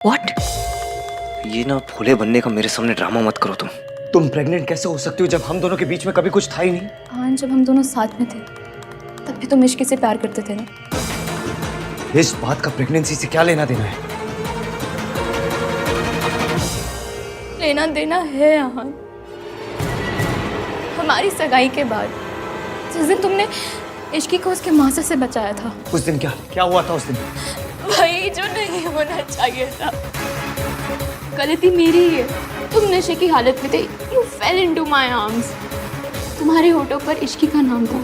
What? ये ना भोले बनने का मेरे सामने ड्रामा मत करो तुम प्रेग्नेंट कैसे हो सकती हो जब हम दोनों के बीच में कभी कुछ था ही नहीं? हाँ, जब हम दोनों साथ में थे तब भी तुम इश्क से प्यार करते थे ना। इस बात का प्रेगनेंसी से क्या लेना देना है? लेना देना है आहान। हमारी सगाई के बाद जिस दिन तुमने इश्की को उसके मास्टर से बचाया था, उस दिन क्या हुआ था उस दिन? वही जो नहीं होना चाहिए था। गलती मेरी ही है। तुम नशे की हालत में थे। You fell into my arms। तुम्हारे होठों पर इश्की का नाम था।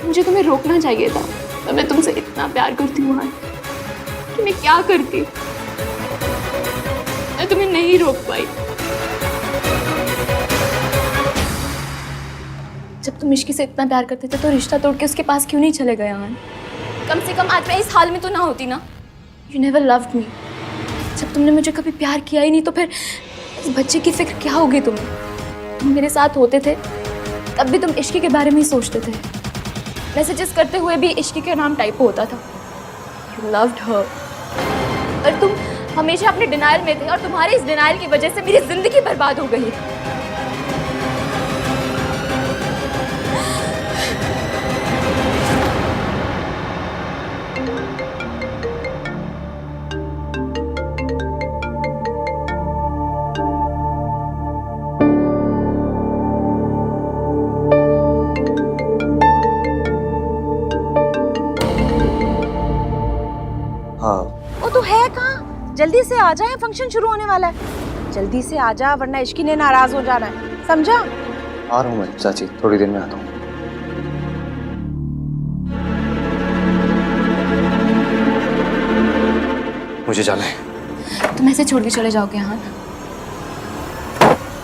मुझे तुम्हें रोकना चाहिए था। तो मैं तुमसे इतना प्यार करती हूँ आहान कि मैं क्या करती। मैं तुम्हें नहीं रोक पाई। जब तुम इश्की से इतना प्यार करते थे तो रिश्ता तोड़ के उसके पास क्यों नहीं चले गए आहान? कम से कम आज मैं इस हाल में तो ना होती ना। You never loved me। जब तुमने मुझे कभी प्यार किया ही नहीं तो फिर इस बच्चे की फिक्र क्या होगी तुम्हें? तुम मेरे साथ होते थे तब भी तुम इश्की के बारे में ही सोचते थे। मैसेजेस करते हुए भी इश्की के नाम टाइप होता था। You loved her। और तुम हमेशा अपने डिनायल में थे और तुम्हारे इस डिनायल की वजह से मेरी जिंदगी बर्बाद हो गई। हाँ, वो तो है कहाँ? जल्दी से आ जाए, फंक्शन शुरू होने वाला है। जल्दी से आ जा वरना इश्की ने नाराज हो जाना है, समझा? आ रहा हूँ मैं चाची, थोड़ी देर में आता हूँ। मुझे जाना है। तुम ऐसे छोड़ के चले जाओगे आहान?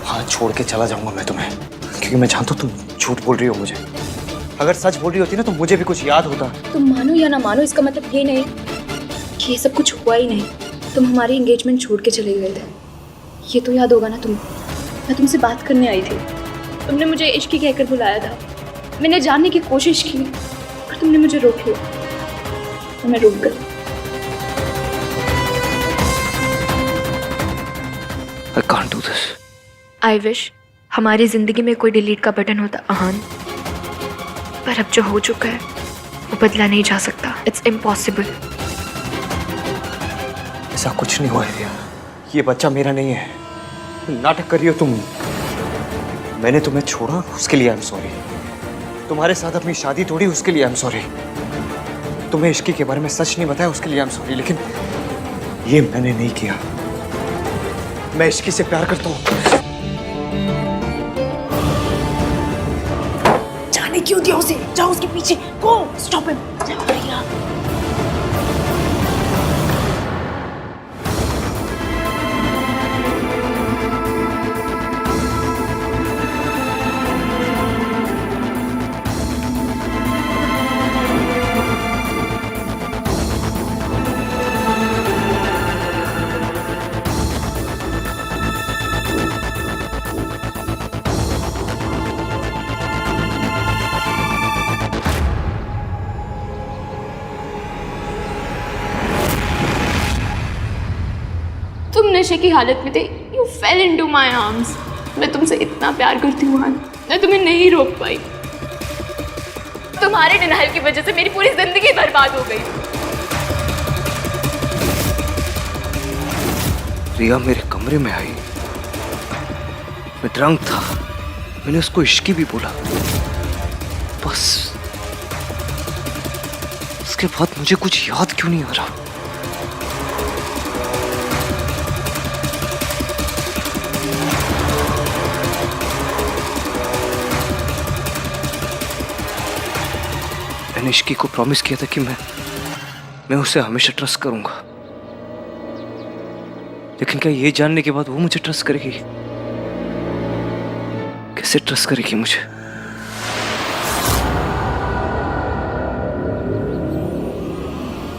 हाँ, छोड़ के चला जाऊंगा मैं तुम्हें, क्योंकि मैं जानता हूँ तुम झूठ बोल रही हो मुझे। अगर सच बोल रही होती ना तो मुझे भी कुछ याद होता। तुम मानो या ना मानो, इसका मतलब ये नहीं कि ये सब कुछ हुआ ही नहीं। तुम हमारी एंगेजमेंट छोड़ के चले गए थे, ये तो याद होगा ना तुम्हें। मैं तुमसे बात करने आई थी, तुमने मुझे इश्की कहकर बुलाया था। मैंने जानने की कोशिश की पर तुमने मुझे रोक लिया और मैं रुक गई। I can't do this। I wish हमारी जिंदगी में कोई डिलीट का बटन होता आहान, पर अब जो हो चुका है वो बदला नहीं जा सकता। It's impossible. ऐसा कुछ नहीं हुआ है रिया, ये बच्चा मेरा नहीं है। नाटक कर रही हो तुम। मैंने तुम्हें छोड़ा उसके लिए आई एम सॉरी। तुम्हारे साथ अपनी शादी तोड़ी उसके लिए आई एम सॉरी। तुम्हें इश्की के बारे में सच नहीं बताया उसके लिए आई एम सॉरी। लेकिन ये मैंने नहीं किया। मैं इश्की से प्यार करता हूँ। जाने क्यों दिया उसे? जाओ उसके पीछे, गो स्टॉप हिम। जाओ भैया। तुम नशे की हालत में थे। You fell into my arms। मैं तुमसे इतना प्यार करती हूँ आहान, मैं तुम्हें नहीं रोक पाई। तुम्हारे डिनायल की वजह से मेरी पूरी जिंदगी बर्बाद हो गई। रिया मेरे कमरे में आई, मैं ड्रंक था। मैंने उसको इश्की भी बोला, बस उसके बाद मुझे कुछ याद क्यों नहीं आ रहा। मैंने इश्की को प्रॉमिस किया था कि मैं उसे हमेशा ट्रस्ट करूंगा। लेकिन क्या ये जानने के बाद वो मुझे ट्रस्ट करेगी? कैसे ट्रस्ट करेगी मुझे?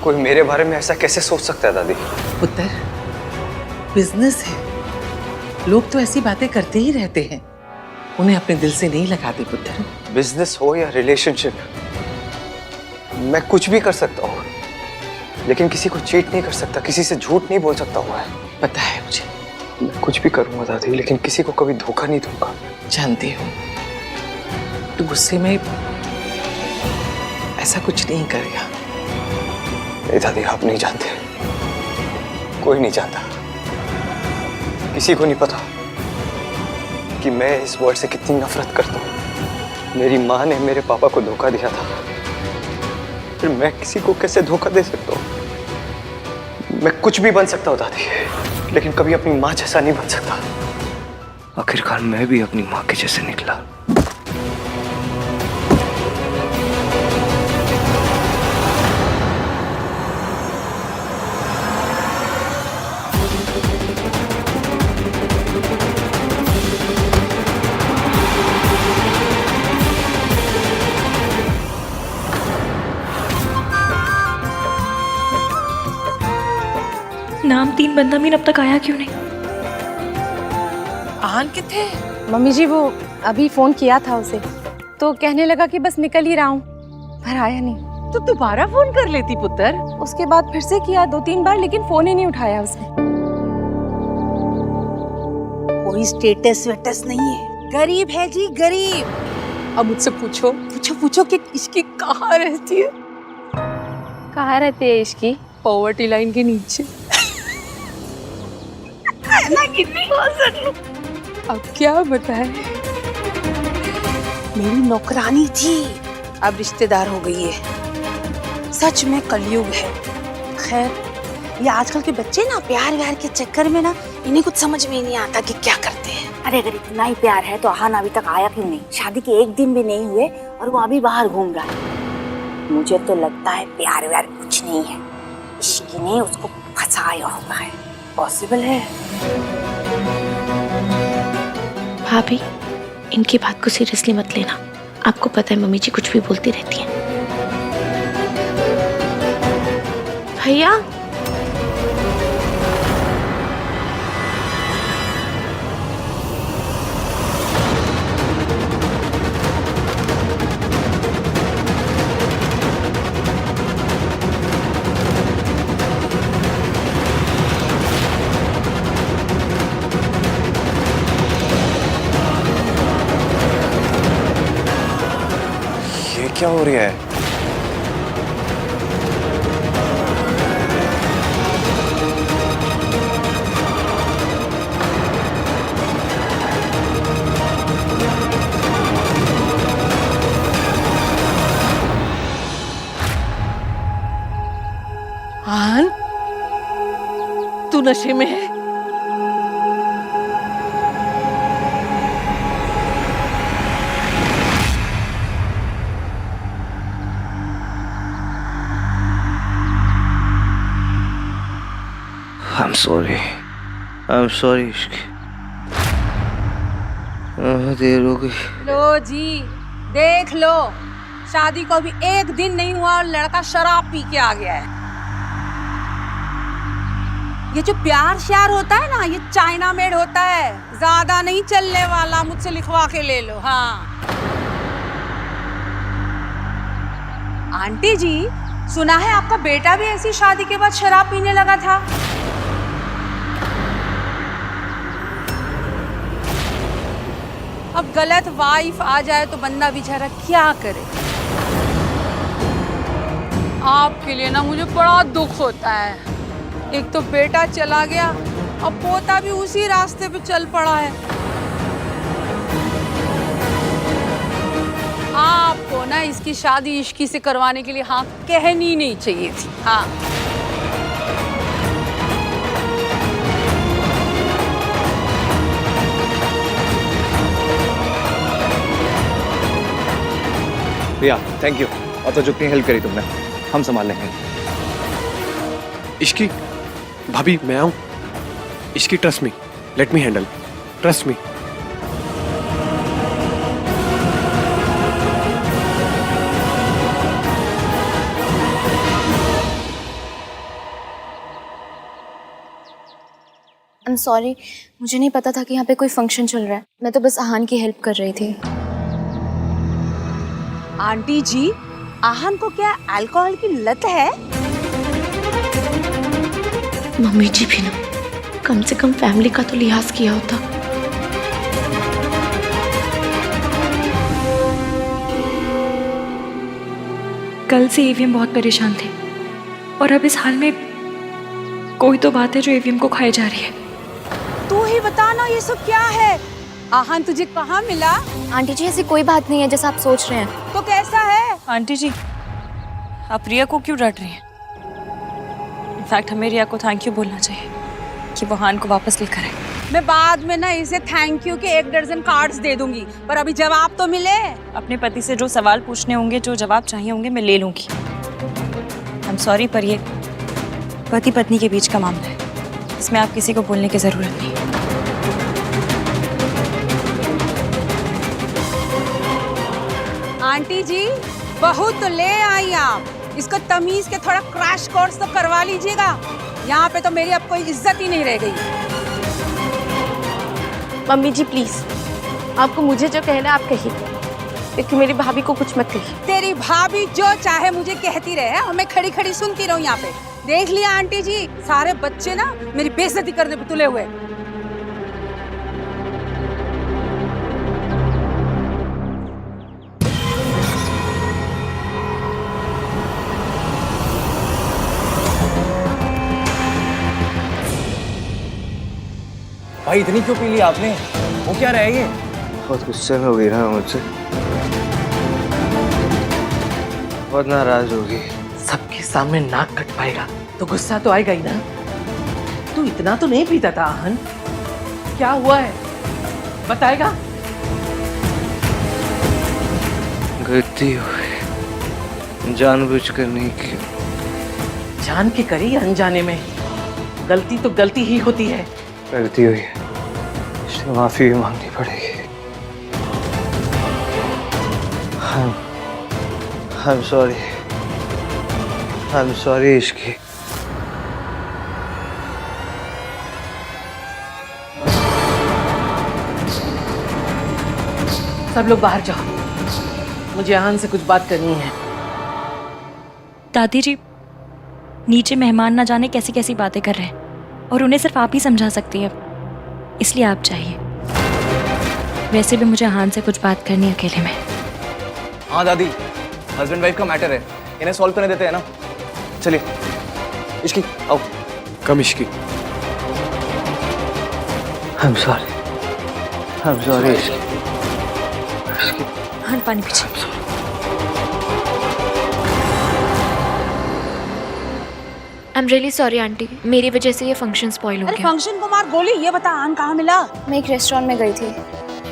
कोई मेरे बारे में ऐसा कैसे सोच सकता है दादी? पुत्र, बिजनेस है, लोग तो ऐसी बातें करते ही रहते हैं, उन्हें अपने दिल से नहीं लगाते पुत्र। बिजनेस हो या रिलेशनशिप, मैं कुछ भी कर सकता हूँ, लेकिन किसी को चीट नहीं कर सकता, किसी से झूठ नहीं बोल सकता हुआ है। पता है मुझे, मैं कुछ भी करूंगा दादी, लेकिन किसी को कभी धोखा नहीं दूंगा। जानती हूँ तू गुस्से में ऐसा कुछ नहीं करेगा। नहीं दादी, आप नहीं जानते, कोई नहीं जानता, किसी को नहीं पता कि मैं इस वर्ल्ड से कितनी नफरत करता हूँ। मेरी माँ ने मेरे पापा को धोखा दिया था, फिर मैं किसी को कैसे धोखा दे सकता हूँ? मैं कुछ भी बन सकता हूँ दादी, लेकिन कभी अपनी माँ जैसा नहीं बन सकता। आखिरकार मैं भी अपनी माँ के जैसे निकला। नाम 3 बंदा मीन अब तक आया क्यों नहीं? आहान किथे? मम्मी जी वो अभी फोन किया था उसे, तो कहने लगा कि बस निकल ही रहा हूँ, पर आया नहीं। तो दोबारा फोन कर लेती पुत्र। उसके बाद फिर से किया 2-3 बार, लेकिन फोन ही नहीं उठाया उसने। कोई स्टेटस वेटस नहीं है, गरीब है जी गरीब। अब मुझसे पूछो पूछो कि इसकी कहाँ रहती है? कहाँ रहती है इसकी? पॉवर्टी लाइन के नीचे। अब क्या बताए? मेरी नौकरानी थी, अब रिश्तेदार हो गई है। सच में कलयुग है। खैर, ये आजकल के बच्चे ना प्यार व्यार के चक्कर में ना इन्हें कुछ समझ में ही नहीं आता कि क्या करते हैं। अरे अगर इतना ही प्यार है तो आहान अभी तक आया क्यों नहीं? शादी के 1 दिन भी नहीं हुए और वो अभी बाहर घूम रहा है। मुझे तो लगता है प्यार व्यार कुछ नहीं है, इश्क ने उसको फंसाया होगा है। पॉसिबल है। भाभी, इनकी बात को सीरियसली मत लेना। आपको पता है मम्मी जी कुछ भी बोलती रहती हैं। भैया, ये क्या हो रहा है? आहान, तू नशे में है? I'm sorry इश्क। देर हो गई। लो जी, देख लो, शादी को अभी 1 दिन नहीं हुआ और लड़का शराब पी के आ गया है। ये जो प्यार श्यार होता है ना, ये चाइना मेड होता है, ज्यादा नहीं चलने वाला। मुझसे लिखवा के ले लो। हाँ आंटी जी, सुना है आपका बेटा भी ऐसी शादी के बाद शराब पीने लगा था। अब गलत वाइफ आ जाए तो बंदा बेचारा क्या करे। आपके लिए ना मुझे बड़ा दुख होता है। एक तो बेटा चला गया और पोता भी उसी रास्ते पे चल पड़ा है। आपको ना इसकी शादी इश्की से करवाने के लिए हाँ कहनी नहीं चाहिए थी। हाँ भैया थैंक यू, और तो जितनी हेल्प करी तुमने, हम संभाल लेंगे। इश्की भाभी मैं आऊं? Ishki trust me, let me handle, trust me. I am sorry, मुझे नहीं पता था कि यहाँ पे कोई फंक्शन चल रहा है। मैं तो बस आहान की हेल्प कर रही थी। आंटी जी, आहान को क्या अल्कोहल की लत है? मम्मी जी भी ना कम से कम फैमिली का तो लिहाज किया होता। कल से एवीएम बहुत परेशान थे और अब इस हाल में कोई तो बात है जो एवीएम को खाई जा रही है। तू ही बता ना ये सब क्या है? आहान तुझे कहाँ मिला? आंटी जी ऐसी कोई बात नहीं है जैसा आप सोच रहे हैं। तो कैसा है? आंटी जी, आप रिया को क्यों डांट रही हैं? इनफैक्ट हमें रिया को थैंक यू बोलना चाहिए कि वो हान को वापस लेकर आए। मैं बाद में ना इसे थैंक यू के 1 दर्जन कार्ड्स दे दूंगी, पर अभी जवाब तो मिले। अपने पति से जो सवाल पूछने होंगे, जो जवाब चाहिए होंगे, मैं ले लूंगी। आई एम सॉरी, पर ये पति पत्नी के बीच का मामला है, इसमें आप किसी को बोलने की जरूरत नहीं। आंटी जी, बहू तो ले आई आप, इसको तमीज के थोड़ा क्रैश कोर्स तो करवा लीजिएगा। यहाँ पे तो मेरी अब कोई इज्जत ही नहीं रह गई। मम्मी जी प्लीज, आपको मुझे जो कहना है आप कहिए, लेकिन मेरी भाभी को कुछ मत कहिए। तेरी भाभी जो चाहे मुझे कहती रहे और मैं खड़ी खड़ी सुनती रहूं यहाँ पे। देख लिया आंटी जी, सारे बच्चे ना मेरी बेइज्जती करने पे तुले हुए। भाई इतनी क्यों पी ली आपने? वो क्या रहा है ये? बहुत गुस्से में हो गई ना मुझसे, बहुत नाराज होगी। सबके सामने नाक कट पाएगा तो गुस्सा तो आएगा ही ना। तू इतना तो नहीं पीता था आहन, क्या हुआ है बताएगा? गलती हुई, जानबूझकर नहीं की। जान के करी या अनजाने में, गलती तो गलती ही होती है। गलती हुई है, इसलिए माफी भी मांगनी पड़ेगी। I'm sorry, I'm sorry Ishki. सब लोग बाहर जाओ, मुझे आहन से कुछ बात करनी है। दादी जी, नीचे मेहमान ना जाने कैसी कैसी बातें कर रहे हैं और उन्हें सिर्फ आप ही समझा सकती हैं, इसलिए आप चाहिए। वैसे भी मुझे हान से कुछ बात करनी है अकेले में। हाँ दादी, हस्बैंड वाइफ का मैटर है, इन्हें सॉल्व करने देते हैं ना। चलिए इश्की आओ। कम Ishki. I'm sorry, I'm sorry Ishki. हान पानी पीछे। आई एम रियली सॉरी आंटी, मेरी वजह से ये फंक्शन स्पॉइल हो अरे गया। फंक्शन को मार गोली, ये बता आन कहाँ मिला? मैं एक रेस्टोरेंट में गई थी,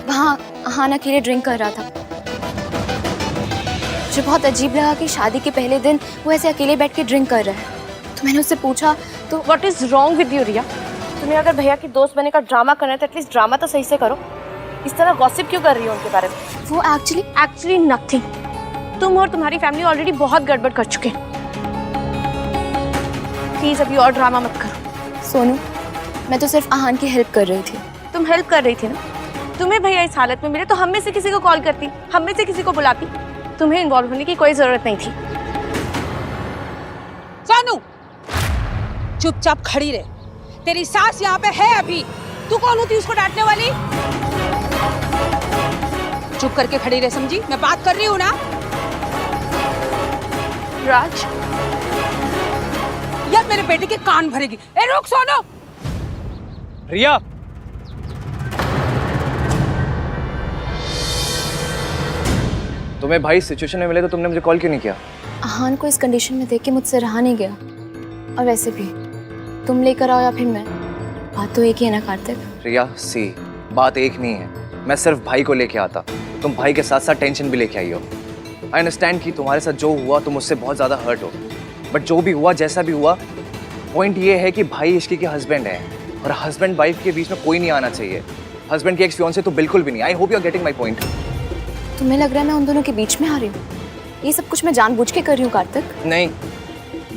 वहाँ हान अकेले ड्रिंक कर रहा था। मुझे बहुत अजीब लगा कि शादी के पहले दिन वो ऐसे अकेले बैठ के ड्रिंक कर रहा है, तो मैंने उससे पूछा तो what is wrong with you Riya? तुम्हें अगर भैया की दोस्त बनने का ड्रामा करना है तो एटलीस्ट ड्रामा तो सही से करो। इस तरह गॉसिप क्यों कर रही हो उनके बारे में? वो एक्चुअली नथिंग। तुम और तुम्हारी फैमिली ऑलरेडी बहुत गड़बड़ कर चुके हैं। प्लीज अभी और ड्रामा मत करो। सोनू, मैं तो सिर्फ आहान की हेल्प कर रही थी। तुम हेल्प कर रही थी ना? तुम्हें भैया इस हालत में मिले तो हम में से किसी को कॉल करती, हम में से किसी को बुलाती। तुम्हें इन्वॉल्व होने की कोई जरूरत नहीं थी। सोनू, चुपचाप खड़ी रहे, तेरी सास यहाँ पे है अभी। तू कौन होती उसको डांटने वाली? चुप करके खड़ी रहे, समझी? मैं बात कर रही हूँ ना। राज, यार मेरे बेटे के कान भरेगी। ए रुक सोनू। रिया, तुम्हें भाई सिचुएशन में मिले तो तुमने मुझे कॉल क्यों नहीं किया? आहान को इस कंडीशन में देख के मुझसे रहा नहीं गया। और वैसे भी तुम लेकर आओ या फिर मैं, बात तो एक ही है ना कार्तिक। रिया सी, बात एक नहीं है। मैं सिर्फ भाई को लेके आता, तुम भाई के साथ साथ टेंशन भी लेके आई हो। आई अंडरस्टैंड कि तुम्हारे साथ जो हुआ तुम उससे बहुत ज़्यादा हर्ट हो, बट जो भी हुआ जैसा भी हुआ, पॉइंट ये है कि भाई इश्की के हस्बैंड है और हस्बैंड वाइफ के बीच में कोई नहीं आना चाहिए। हस्बैंड की एक्स फियांसे तो बिल्कुल भी नहीं। I hope you are getting my point. तुम्हें लग रहा है मैं उन दोनों के बीच में आ रही हूँ? ये सब कुछ मैं जानबूझ के कर रही हूँ कार्तिक। नहीं,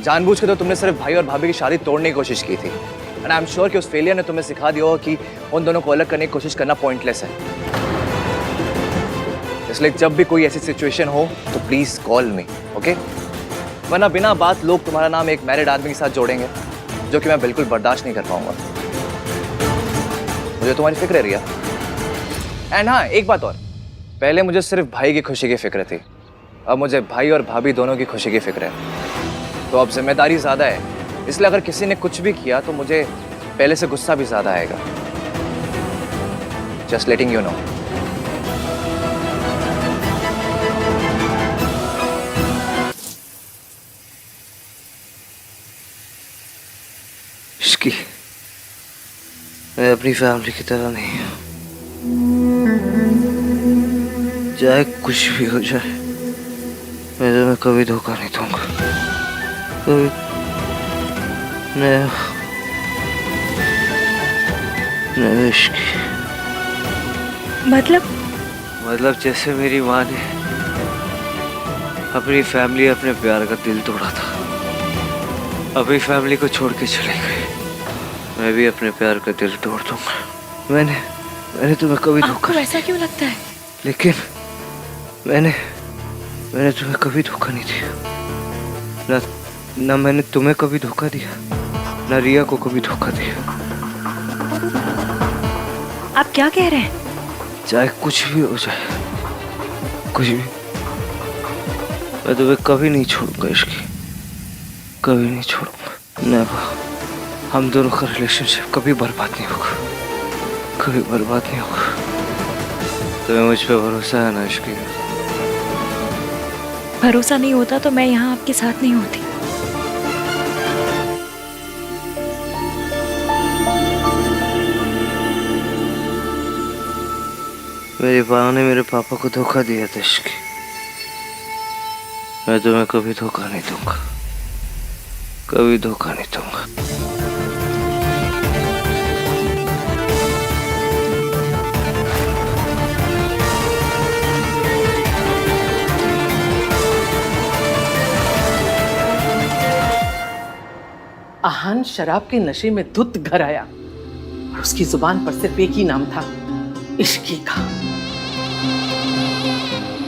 जानबूझ के तो तुमने सिर्फ भाई और भाभी की शादी तोड़ने की कोशिश की थी। एंड आई एम श्योर कि उस फेलियर ने तुम्हें सिखा दिया होगा कि उन दोनों को अलग करने की कोशिश करना पॉइंटलेस है। इसलिए जब भी कोई ऐसी सिचुएशन हो तो प्लीज कॉल मी, ओके? वरना बिना बात लोग तुम्हारा नाम एक मैरिड आदमी के साथ जोड़ेंगे, जो कि मैं बिल्कुल बर्दाश्त नहीं कर पाऊंगा। मुझे तुम्हारी फिक्र है रिया। एंड हाँ, एक बात और, पहले मुझे सिर्फ भाई की खुशी की फिक्र थी, अब मुझे भाई और भाभी दोनों की खुशी की फिक्र है। तो अब जिम्मेदारी ज्यादा है, इसलिए अगर किसी ने कुछ भी किया तो मुझे पहले से गुस्सा भी ज्यादा आएगा। Just letting you know. इसकी मैं अपनी फैमिली की तरह नहीं हूँ, चाहे कुछ भी हो जाए मैं तुम्हें कभी धोखा नहीं दूंगा, कभी नहीं। इसकी मतलब जैसे मेरी माँ ने अपनी फैमिली, अपने प्यार का दिल तोड़ा था, अपनी फैमिली को छोड़ के चले गए, मैं भी अपने प्यार का दिल तोड़ दूंगा। मैंने तुम्हें कभी धोखा, आपको ऐसा क्यों लगता है? लेकिन मैंने तुम्हें कभी धोखा नहीं दिया, ना मैंने तुम्हें कभी धोखा दिया, ना रिया को कभी धोखा दिया। आप क्या कह रहे हैं? चाहे कुछ भी हो जाए, कुछ भी, मैं तुम्हें कभी नहीं छोड़ूंगा इसकी, कभी नहीं छोड़ूंगा। नेवर। हम दोनों का रिलेशनशिप कभी बर्बाद नहीं होगा, कभी बर्बाद नहीं होगा। तुम्हें मुझ पे भरोसा है ना इसकी? भरोसा नहीं होता तो मैं यहाँ आपके साथ नहीं होती। मेरी माँ ने मेरे पापा को धोखा दिया था इसकी, मैं तुम्हें कभी धोखा नहीं दूंगा, कभी धोखा नहीं दूंगा। आहान शराब के नशे में धुत घर आया और उसकी जुबान पर सिर्फ एक ही नाम था, इश्की का।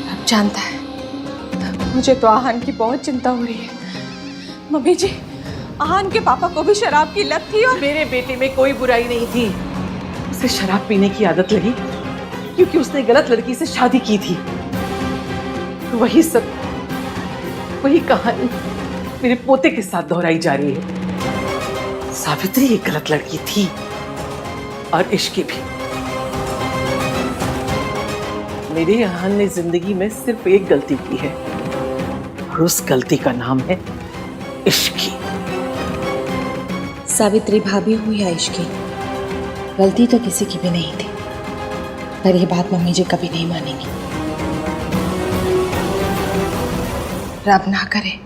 अब जानता है, मुझे तो आहान की बहुत चिंता हो रही है। मम्मी जी, आहान के पापा को भी शराब की लत थी और मेरे बेटे में कोई बुराई नहीं थी, उसे शराब पीने की आदत लगी क्योंकि उसने गलत लड़की से शादी की थी। वही सब, वही कहानी मेरे पोते के साथ दोहराई जा रही है। सावित्री एक गलत लड़की थी और इश्की भी। मेरे आहान ने जिंदगी में सिर्फ एक गलती की है और उस गलती का नाम है इश्की। सावित्री भाभी हुई या इश्की, गलती तो किसी की भी नहीं थी, पर यह बात मम्मी जी कभी नहीं मानेंगी। रब ना करे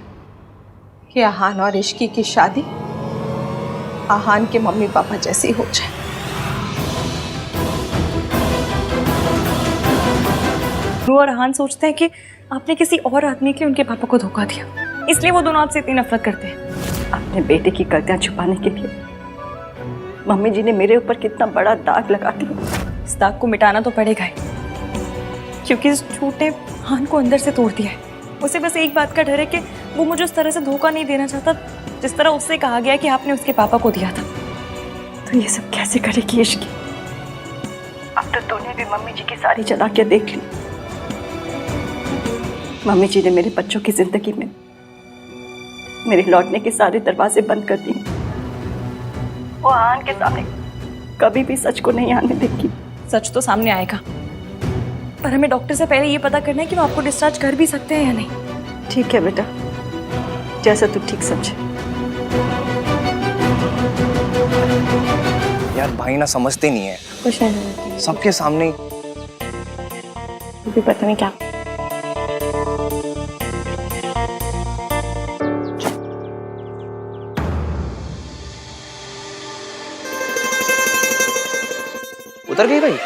कि आहान और इश्की की शादी आहान के मम्मी पापा जैसी हो जाए। रू और आहान सोचते हैं कि आपने किसी और आदमी के लिए उनके पापा को धोखा दिया, इसलिए वो दोनों आपसे इतनी नफरत करते हैं। अपने बेटे की गलतियां छुपाने के लिए मम्मी जी ने मेरे ऊपर कितना बड़ा दाग लगा दिया। इस दाग को मिटाना तो पड़ेगा ही, क्योंकि इस झूठ ने आहान को अंदर से तोड़ दिया है। उसे बस एक बात का डर है कि वो मुझे उस तरह से धोखा नहीं देना चाहता जिस तरह उससे कहा गया कि आपने उसके पापा को दिया था। तो ये सब कैसे करेगी इश्की? अब तो तूने भी मम्मी जी की सारी चालाकियां देख ली। मम्मी जी ने मेरे बच्चों की जिंदगी में मेरे लौटने के सारे दरवाजे बंद कर दिए। वो आहान के सामने कभी भी सच को नहीं आने देगी। सच तो सामने आएगा, पर हमें डॉक्टर से पहले ये पता करना है कि वो आपको डिस्चार्ज कर भी सकते हैं या नहीं। ठीक है बेटा, जैसा तू ठीक समझे। यार भाई ना समझते नहीं है, कुछ नहीं, सबके सामने भी पता नहीं क्या। उतर गई भाई?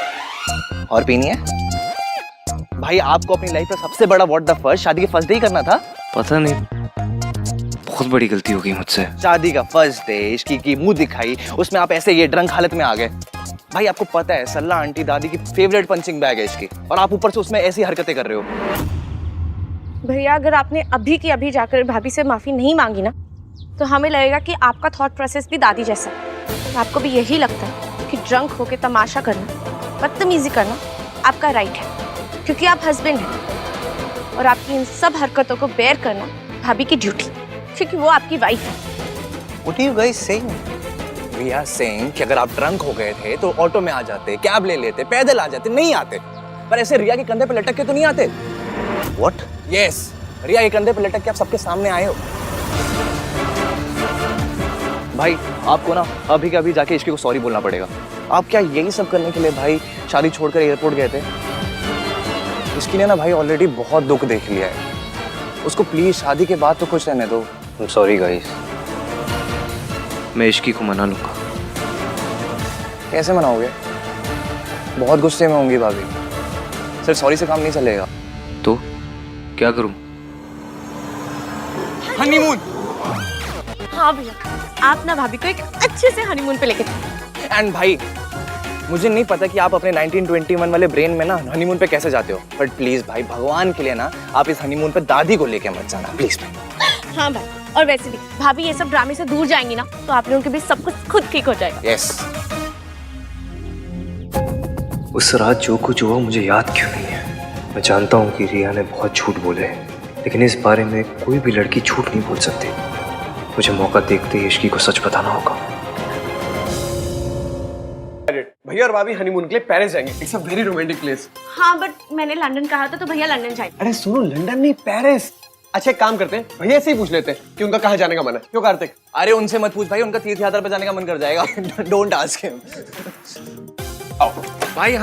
और पीनी है? भाई आपको अपनी लाइफ में सबसे बड़ा व्हाट द फर्स्ट शादी के फर्स्ट डे ही करना था। पता नहीं, बहुत बड़ी गलती हो गई मुझसे। शादी का फर्स्ट डे, इश्की की मुंह दिखाई, उसमें आप ऐसे ये ड्रंक हालत में आ गए। भाई आपको पता है सल्ला आंटी दादी की फेवरेट पंचिंग बैग है इसकी, और आप ऊपर से उसमें ऐसी हरकतें कर रहे हो। भैया अगर आपने अभी की अभी जाकर भाभी से माफी नहीं मांगी ना, तो हमें लगेगा कि आपका थॉट प्रोसेस भी दादी जैसा है। आपको भी यही लगता है कि ड्रंक होके तमाशा करना, बदतमीजी करना आपका राइट है, क्योंकि आप हस्बैंड हैं, और आपकी इन सब हरकतों को बेयर करना भाभी की ड्यूटी, क्योंकि वो आपकी वाइफ है। What are you guys saying? We are saying कि अगर आप ड्रंक हो गए थे तो ऑटो में आ जाते, कैब ले लेते, पैदल आ जाते, नहीं आते, पर ऐसे रिया के कंधे पे लटक के तो नहीं आते। What? Yes, रिया के कंधे पे लटक के आप सबके सामने आए हो। भाई आपको ना अभी के अभी जाके इश्की को सॉरी बोलना पड़ेगा। आप क्या यही सब करने के लिए भाई शादी छोड़कर एयरपोर्ट गए थे? इश्की ने ना भाई ऑलरेडी बहुत दुख देख लिया है, उसको प्लीज शादी के बाद तो खुश रहने दो। I'm sorry guys। मैं इश्की को मना लूंगा। कैसे मनाओगे? बहुत गुस्से में होंगी भाभी। सिर्फ सॉरी से काम नहीं चलेगा। तो क्या करूं? हनीमून। हाँ भैया, आप ना भाभी को एक अच्छे से हनीमून पे लेके चलो। एंड भाई मुझे नहीं पता कि आप अपने 1921 वाले ब्रेन में ना हनीमून पे कैसे जाते हो, बट प्लीज भाई भगवान के लिए ना आप इस हनीमून पे दादी को लेके मत जाना प्लीज भाई। हाँ भाई, और वैसे भी भाभी ये सब ड्रामे से दूर जाएंगी ना तो आप लोगों के बीच सब कुछ खुद ठीक हो जाएगा। यस। उस रात जो कुछ हुआ मुझे याद क्यों नहीं है? मैं जानता हूँ कि रिया ने बहुत झूठ बोले, लेकिन इस बारे में कोई भी लड़की झूठ नहीं बोल सकती। मुझे मौका देखते ही इश्की को सच बताना होगा। भैया और भाभी हनीमून के लिए पेरिस जाएंगे। It's a very romantic place. हाँ बट मैंने लंदन कहा था तो भैया लंदन जाएंगे। अरे सुनो, लंदन नहीं पेरिस। अच्छा एक काम करते हैं, भैया से ही पूछ लेते हैं कि उनका कहाँ जाने का मन है। क्यों कार्तिक? अरे उनसे मत पूछ भाई, उनका तीर्थ यात्रा पे जाने का मन कर जाएगा। Don't ask him. भाई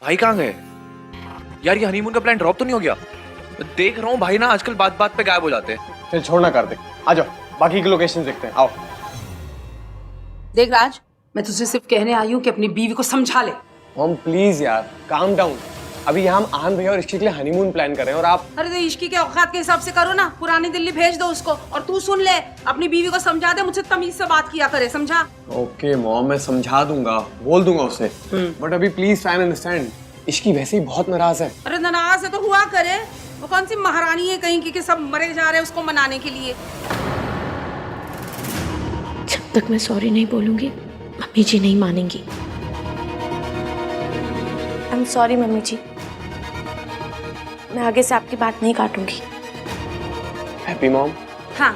भाई कहाँ गए यार? ये हनीमून का प्लान ड्रॉप तो नहीं हो गया? देख रहा हूँ भाई ना आजकल बात बात पे गायब हो जाते हैं। चल छोड़ना कार्तिक, आ जाओ बाकी की लोकेशन देखते हैं। आओ। देख राज, मैं तुझसे सिर्फ कहने आई हूँ कि अपनी बीवी को समझा ले। मॉम प्लीज यार काम डाउन। अभी यहाँ हम आन भैया और इश्की के लिए हनीमून प्लान कर रहे हैं और आप। अरे तो इश्की के औकात के हिसाब से करो ना, पुरानी दिल्ली भेज दो उसको। और तू सुन ले, अपनी बीवी को समझा दे, मुझसे तमीज से बात किया करे, समझा? ओके मॉम, मैं समझा दूंगा, बोल दूंगा उससे, बट अभी please try and understand. Ishki वैसे ही बहुत नाराज है। अरे नाराज है तो हुआ करे, वो कौन सी महारानी है कहीं की कि सब मरे जा रहे हैं उसको मनाने के लिए। जब तक मैं सॉरी नहीं बोलूंगी मम्मी जी नहीं मानेंगी। आई एम सॉरी मम्मी जी, मैं आगे से आपकी बात नहीं काटूंगी। Happy mom. हाँ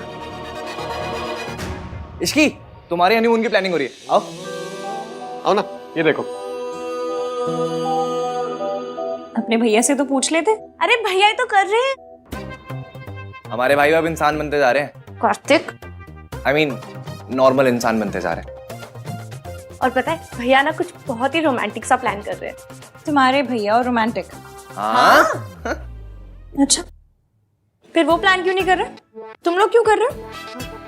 इश्की, तुम्हारे हनीमून की प्लानिंग हो रही है। आओ आओ ना, ये देखो। अपने भैया से तो पूछ लेते। अरे भैया ये तो कर रहे हैं। हमारे भाई अब इंसान बनते जा रहे हैं। कार्तिक, आई मीन नॉर्मल इंसान बनते जा रहे हैं। और पता है भैया ना कुछ बहुत ही रोमांटिक सा प्लान कर रहे हैं। तुम्हारे भैया और रोमांटिक? हाँ? अच्छा, फिर वो प्लान क्यों नहीं कर रहे? तुम लोग क्यों कर रहे हो?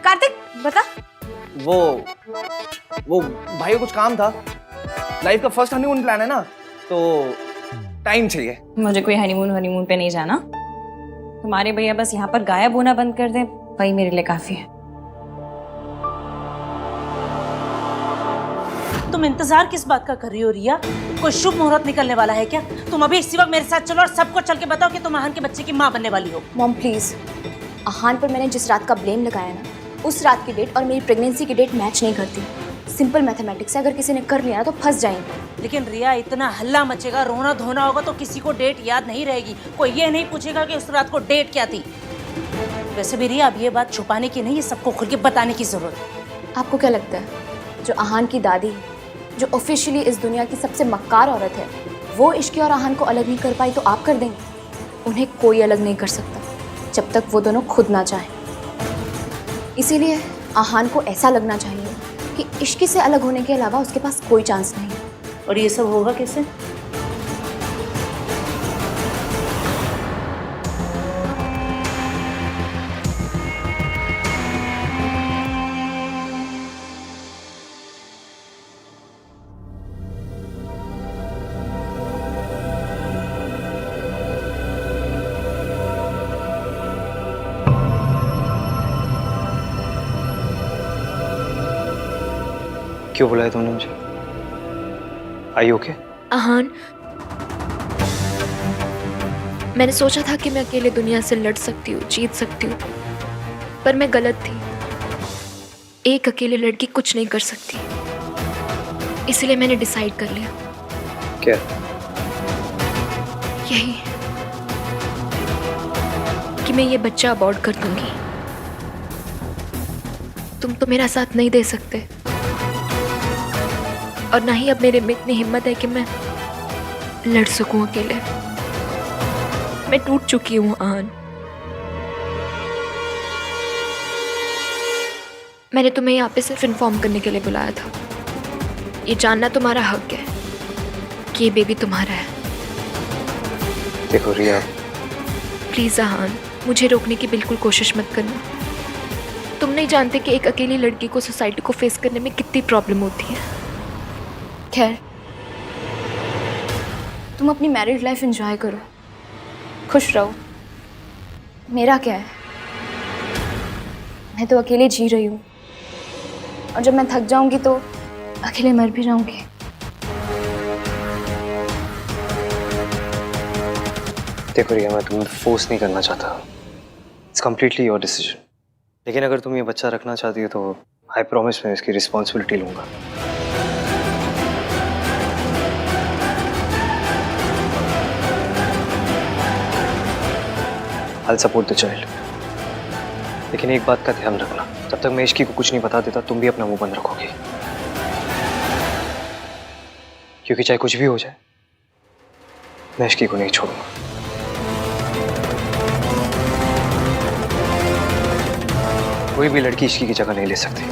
कार्तिक बता। वो भाई को कुछ काम था, लाइफ का फर्स्ट हनीमून प्लान है ना, तो टाइम चाहिए। मुझे कोई हनीमून पे नहीं जाना। तुम्हारे भैया बस यहाँ पर गायब होना बंद कर दें, वही मेरे लिए काफी है। तुम इंतजार किस बात का कर रही हो रिया? कोई शुभ मुहूर्त निकलने वाला है क्या? तुम अभी इसी वक्त मेरे साथ चलो और सबको चल के बताओ कि तुम आहान के बच्चे की माँ बनने वाली हो। मॉम प्लीज, आहान पर मैंने जिस रात का ब्लेम लगाया ना, उस रात की डेट और मेरी प्रेगनेंसी की डेट मैच नहीं करती। सिंपल मैथमेटिक्स है, अगर किसी ने कर लिया तो फंस जाएंगे। लेकिन रिया इतना हल्ला मचेगा, रोना धोना होगा तो किसी को डेट याद नहीं रहेगी। कोई ये नहीं पूछेगा कि उस रात को डेट क्या थी। वैसे भी रिया अब ये बात छुपाने की नहीं, ये सबको खुल के बताने की जरूरत है। आपको क्या लगता है जो आहान की दादी, जो ऑफिशियली इस दुनिया की सबसे मक्कार औरत है, वो इश्की और आहान को अलग नहीं कर पाई तो आप कर देंगे? उन्हें कोई अलग नहीं कर सकता जब तक वो दोनों खुद ना चाहें। इसीलिए आहान को ऐसा लगना चाहिए कि इश्की से अलग होने के अलावा उसके पास कोई चांस नहीं। और ये सब होगा कैसे? क्यों बुलाया तुमने मुझे? आई ओके? आहान, मैंने सोचा था कि मैं अकेले दुनिया से लड़ सकती हूँ, जीत सकती हूँ, पर मैं गलत थी। एक अकेले लड़की कुछ नहीं कर सकती, इसलिए मैंने डिसाइड कर लिया। क्या? यही कि मैं ये बच्चा अबॉर्ट कर दूंगी। तुम तो मेरा साथ नहीं दे सकते, और ना ही अब मेरे में इतनी हिम्मत है कि मैं लड़ सकूं अकेले। मैं टूट चुकी हूं आन। मैंने तुम्हें यहाँ पे सिर्फ इन्फॉर्म करने के लिए बुलाया था। ये जानना तुम्हारा हक है कि ये बेबी तुम्हारा है। देखो रिया, प्लीज आहान, मुझे रोकने की बिल्कुल कोशिश मत करना। तुम नहीं जानते कि एक अकेली लड़की को सोसाइटी को फेस करने में कितनी प्रॉब्लम होती है। खैर, तुम अपनी मैरिड लाइफ एंजॉय करो, खुश रहो। मेरा क्या है, मैं तो अकेले जी रही हूँ, और जब मैं थक जाऊंगी तो अकेले मर भी जाऊंगी। देखो रिया, मैं तुम्हें फोर्स नहीं करना चाहता। It's completely your decision. लेकिन अगर तुम ये बच्चा रखना चाहती हो तो आई प्रॉमिस मैं इसकी रिस्पॉन्सिबिलिटी लूंगा। I'll support the child। लेकिन एक बात का ध्यान रखना, जब तक मैं इश्की को कुछ नहीं बता देता तुम भी अपना मुंह बंद रखोगी, क्योंकि चाहे कुछ भी हो जाए मैं इश्की को नहीं छोड़ूंगा। कोई भी लड़की इश्की की जगह नहीं ले सकती।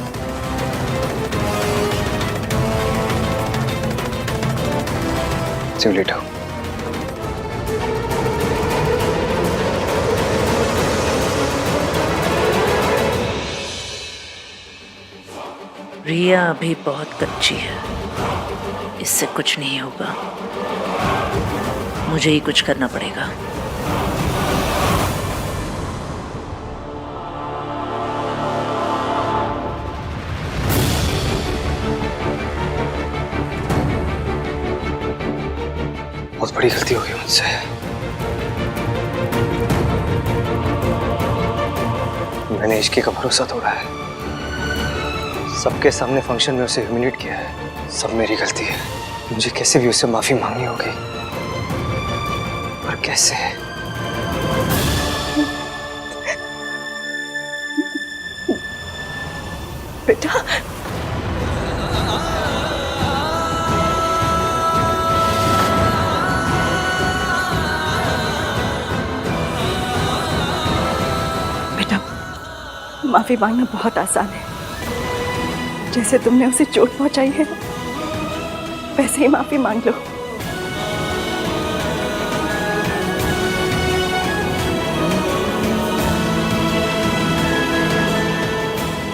See you later। रिया अभी बहुत कच्ची है, इससे कुछ नहीं होगा। मुझे ही कुछ करना पड़ेगा। बहुत बड़ी गलती हो गई मुझसे। मैंने इश्की का भरोसा तोड़ा है, सबके सामने फंक्शन में उसे ह्यूमिलेट किया है। सब मेरी गलती है। मुझे कैसे भी उससे माफी मांगनी होगी, पर कैसे? बेटा, बेटा, माफी मांगना बहुत आसान है। जैसे तुमने उसे चोट पहुंचाई है, वैसे ही माफी मांग लो।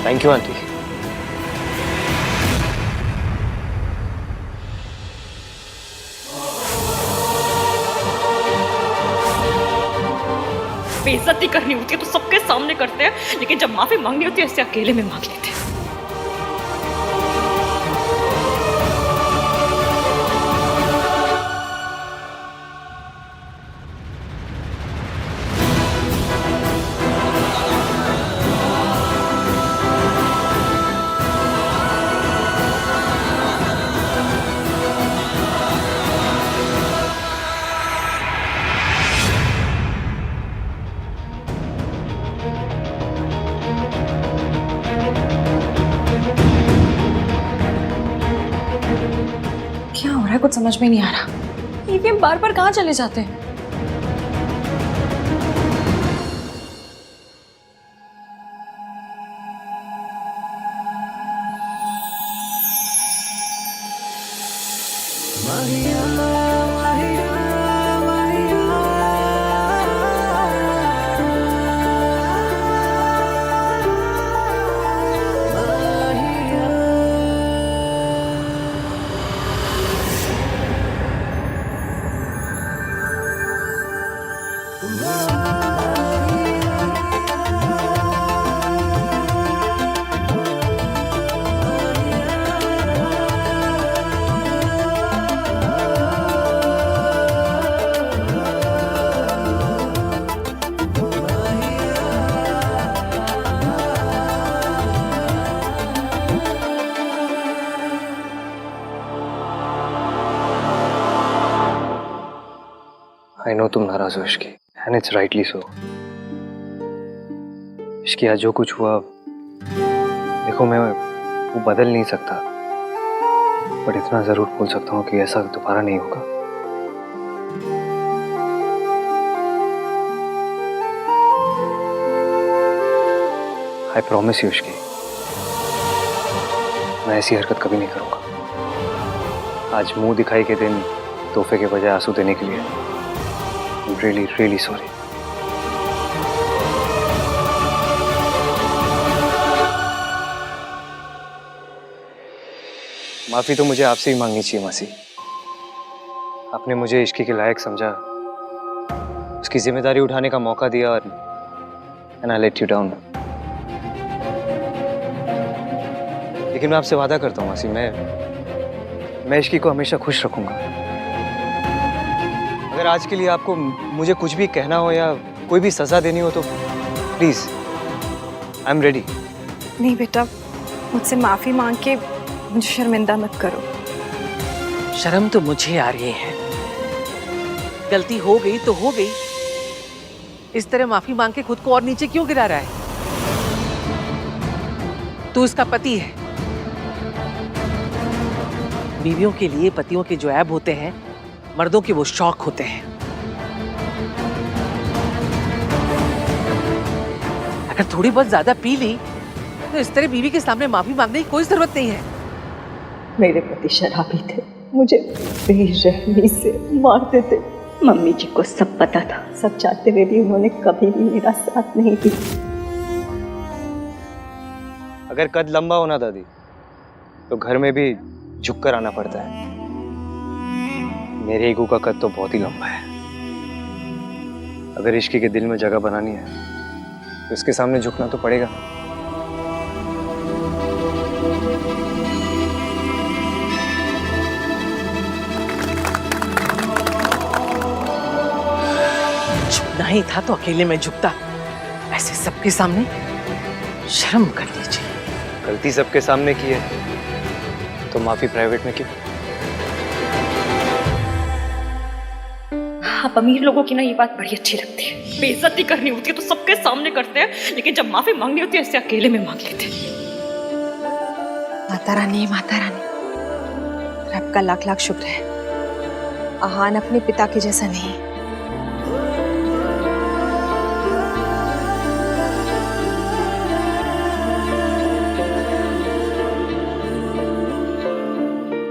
Thank you aunty. बेइज्जती करनी होती है तो सबके सामने करते हैं, लेकिन जब माफी मांगनी होती है ऐसे अकेले में मांग लेते हैं। कुछ समझ में नहीं आ रहा। ईवीएम बार बार कहाँ चले जाते हैं? आई नो तुम नाराज हो Ishki, and it's rightly so. Ishki आज जो कुछ हुआ, देखो मैं वो बदल नहीं सकता, बट इतना जरूर बोल सकता हूँ कि ऐसा दोबारा नहीं होगा। आई प्रॉमिस यू इश्की, मैं ऐसी हरकत कभी नहीं करूंगा। आज मुंह दिखाई के दिन तोहफे के बजाय आंसू देने के लिए I'm really, really sorry. माफी तो मुझे आपसे ही मांगनी चाहिए मासी। आपने मुझे इश्की के लायक समझा, उसकी जिम्मेदारी उठाने का मौका दिया और and I let you down. लेकिन मैं आपसे वादा करता हूँ मासी, मैं इश्की को हमेशा खुश रखूंगा। अगर आज के लिए आपको मुझे कुछ भी कहना हो या कोई भी सजा देनी हो तो प्लीज, आई एम रेडी। नहीं बेटा, मुझसे माफी मांग के मुझे शर्मिंदा मत करो। शर्म तो मुझे आ रही है। गलती हो गई तो हो गई, इस तरह माफी मांग के खुद को और नीचे क्यों गिरा रहा है? तू उसका पति है। बीवियों के लिए पतियों के जो ऐब होते हैं, मर्दों के वो शौक होते हैं। अगर थोड़ी बहुत ज्यादा पी ली तो इस तरह बीवी के सामने माफी मांगने की कोई जरूरत नहीं है। मेरे पति शराबी थे, मुझे बेरहमी से मारते थे। मम्मी जी को सब पता था, सब चाहते हुए भी उन्होंने कभी भी मेरा साथ नहीं दिया। अगर कद लंबा होना दादी तो घर में भी झुककर आना पड़ता है। मेरे ईगो का कद तो बहुत ही लंबा है। अगर इश्की के दिल में जगह बनानी है तो इसके सामने झुकना तो पड़ेगा। झुकना ही था तो अकेले में झुकता, ऐसे सबके सामने शर्म कर लीजिए। गलती सबके सामने की है तो माफी प्राइवेट में क्यों? आप अमीर लोगों की ना ये बात बड़ी अच्छी लगती है। बेइज्जती करनी होती है तो सबके सामने करते हैं, लेकिन जब माफी मांगनी होती है ऐसे अकेले में मांग लेते हैं। माता रानी, माता रानी, रब का लाख लाख शुक्र है, आहान अपने पिता के जैसा नहीं।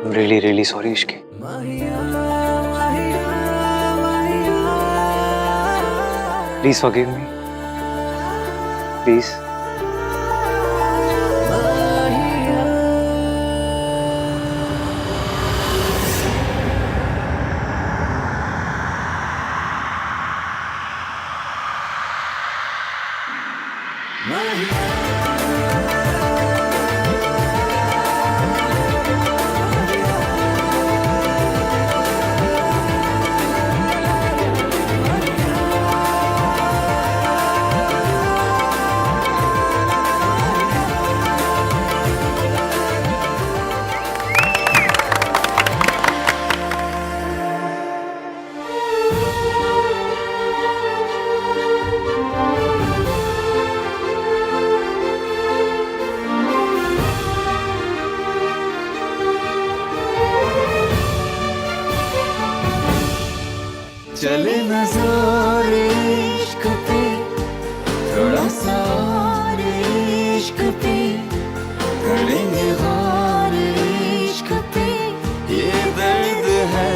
I'm really, really sorry Ishki. Please forgive me. Please. चले नजर इश्क पे, थोड़ा सा और इश्क पे, करेंगे गौर इश्क पे। ये दर्द है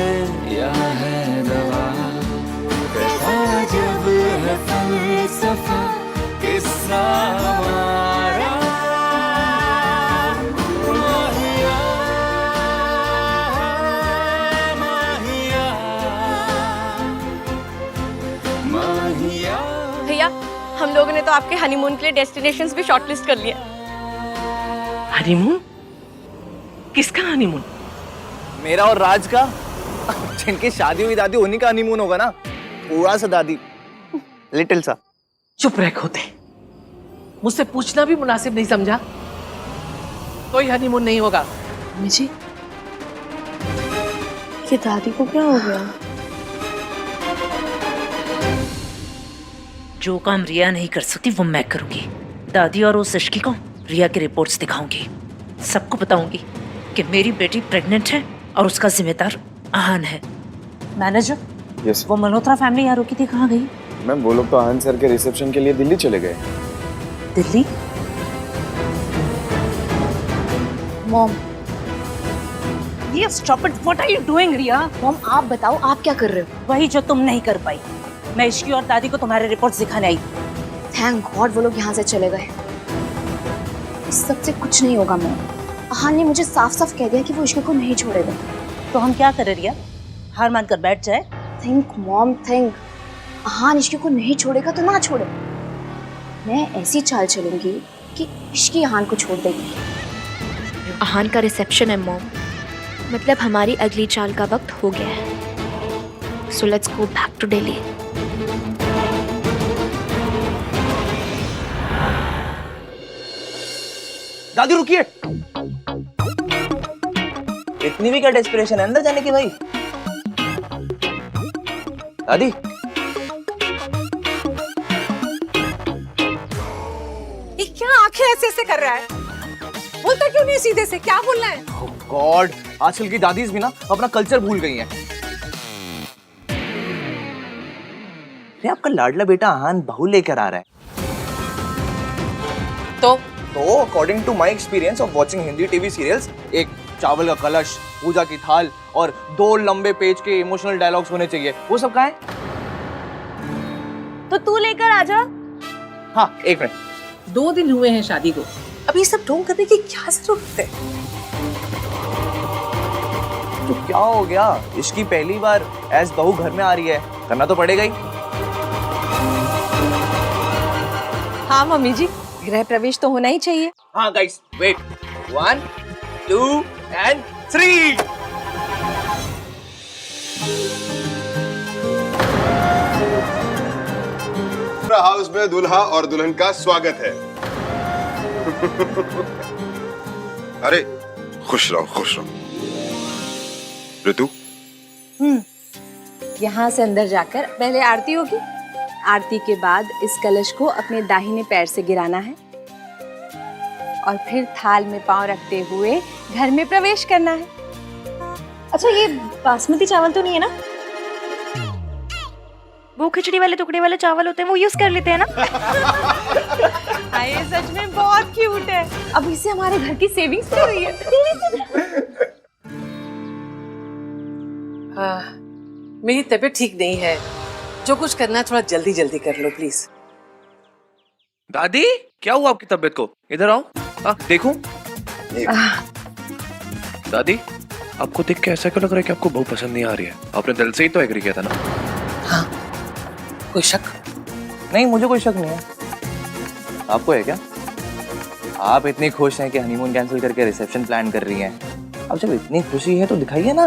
या है दवा, कैसा जब है फलसफा, किस्सा हमारा। भैया, हम लोगों ने तो आपके हनीमून के लिए डेस्टिनेशंस भी शॉर्टलिस्ट कर लिया। हनीमून? किसका हनीमून? मेरा और राज का। जिनकी शादी हुई दादी, उन्हीं का हनीमून होगा ना। थोड़ा सा दादी, लिटिल सा। चुप रह खोते, मुझसे पूछना भी मुनासिब नहीं समझा। कोई हनीमून नहीं होगा। जी, ये दादी को क्या हो गया? जो काम रिया नहीं कर सकती वो मैं करूंगी। दादी और उस इश्की को रिया की रिपोर्ट्स दिखाऊंगी। सबको बताऊंगी कि मेरी बेटी प्रेग्नेंट है और उसका जिम्मेदार आहान है। Manager, yes. वो मल्होत्रा फैमिली यहाँ रुकी थी, कहाँ गई? मैम वो लोग तो आहान सर के रिसेप्शन के लिए दिल्ली चले गए। दिल्ली? मॉम, ये stop it, what are you doing Riya? Mom आप बताओ आप क्या कर रहे हो? वही जो तुम नहीं कर पाई। मैं इश्की और दादी को तुम्हारे रिपोर्ट्स दिखाने आई। थैंक गॉड वो लोग यहाँ से चले गए। इस सबसे कुछ नहीं होगा मॉम। आहान ने मुझे साफ साफ कह दिया कि वो इश्क को नहीं छोड़ेगा। तो हम क्या करें रिया? हार मान कर बैठ जाए? Think mom think. आहान इश्क को नहीं छोड़ेगा तो ना छोड़े। मैं ऐसी चाल चलूंगी कि इश्की आहान को छोड़ देगी। आहान का रिसेप्शन है मॉम, मतलब हमारी अगली चाल का वक्त हो गया है। So let's go back to Delhi. दादी रुकिए, इतनी भी क्या डेस्परेशन है अंदर जाने की भाई? दादी, ये क्या आंखें ऐसे ऐसे कर रहा है? बोलता क्यों नहीं सीधे से? क्या बोलना है? गॉड, आजकल की दादीज भी ना अपना कल्चर भूल गई हैं। अरे आपका लाडला बेटा आहान बहू लेकर आ रहा है। तो according to my experience of watching Hindi TV serials, एक चावल का कलश, पूजा की थाल और 2 लंबे पेज के इमोशनल डायलॉग्स होने चाहिए। वो सब कहाँ है? तो तू लेकर आ जा। हाँ, एक मिनट। 2 दिन हुए हैं शादी को, अब ये सब ढोंग करने की क्या जरूरत है? तो क्या हो गया? इसकी पहली बार एज बहू घर में आ रही है, करना तो पड़ेगा ही। हाँ मम्मी जी, गृह प्रवेश तो होना ही चाहिए। हाँ गाइस, वेट, 1 2 and 3। हाउस में दूल्हा और दुल्हन का स्वागत है। अरे खुश रहो खुश रहो। ऋतु, यहाँ से अंदर जाकर पहले आरती होगी। आरती के बाद इस कलश को अपने दाहिने पैर से गिराना है और फिर थाल में पांव रखते हुए घर में प्रवेश करना है। अच्छा, ये बासमती चावल तो नहीं है ना? वो खिचड़ी वाले टुकड़े वाले चावल होते हैं, वो यूज कर लेते हैं ना? ये सच में बहुत क्यूट है। अब इससे हमारे घर की सेविंग्स हो रही है। मेरी तबीयत ठीक नहीं है, जो कुछ करना है थोड़ा जल्दी जल्दी कर लो प्लीज। दादी, क्या हुआ आपकी तबीयत को? इधर आओ। देखूं? दादी, आपको देख के ऐसा क्यों लग रहा है कि आपको बहू पसंद नहीं आ रही है? आपने दिल से ही तो एग्री किया था ना? हाँ, कोई शक? नहीं, मुझे कोई शक नहीं है। आपको है क्या? आप इतनी खुश हैं कि हनीमून कैंसिल करके रिसेप्शन प्लान कर रही हैं। अब जब इतनी खुशी है तो दिखाइए ना।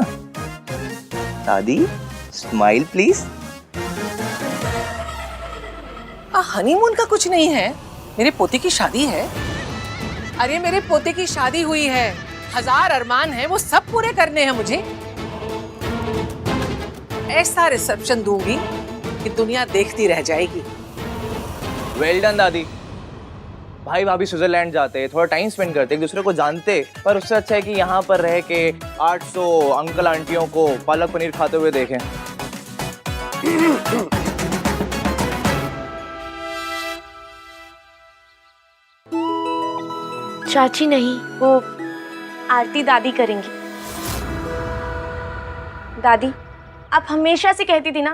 दादी, स्माइल प्लीज। हनीमून का कुछ नहीं है, मेरे पोते की शादी है। अरे मेरे पोते की शादी हुई है, 1000 अरमान है, वो सब पूरे करने हैं मुझे। ऐसा रिसेप्शन दूंगी कि दुनिया देखती रह जाएगी। वेल डन दादी। भाई भाभी स्विट्जरलैंड जाते, थोड़ा टाइम स्पेंड करते, एक दूसरे को जानते, पर उससे अच्छा है कि यहाँ पर रह के 800 अंकल आंटियों को पालक पनीर खाते हुए देखें। चाची नहीं, वो आरती दादी करेंगी। दादी, आप हमेशा से कहती थी ना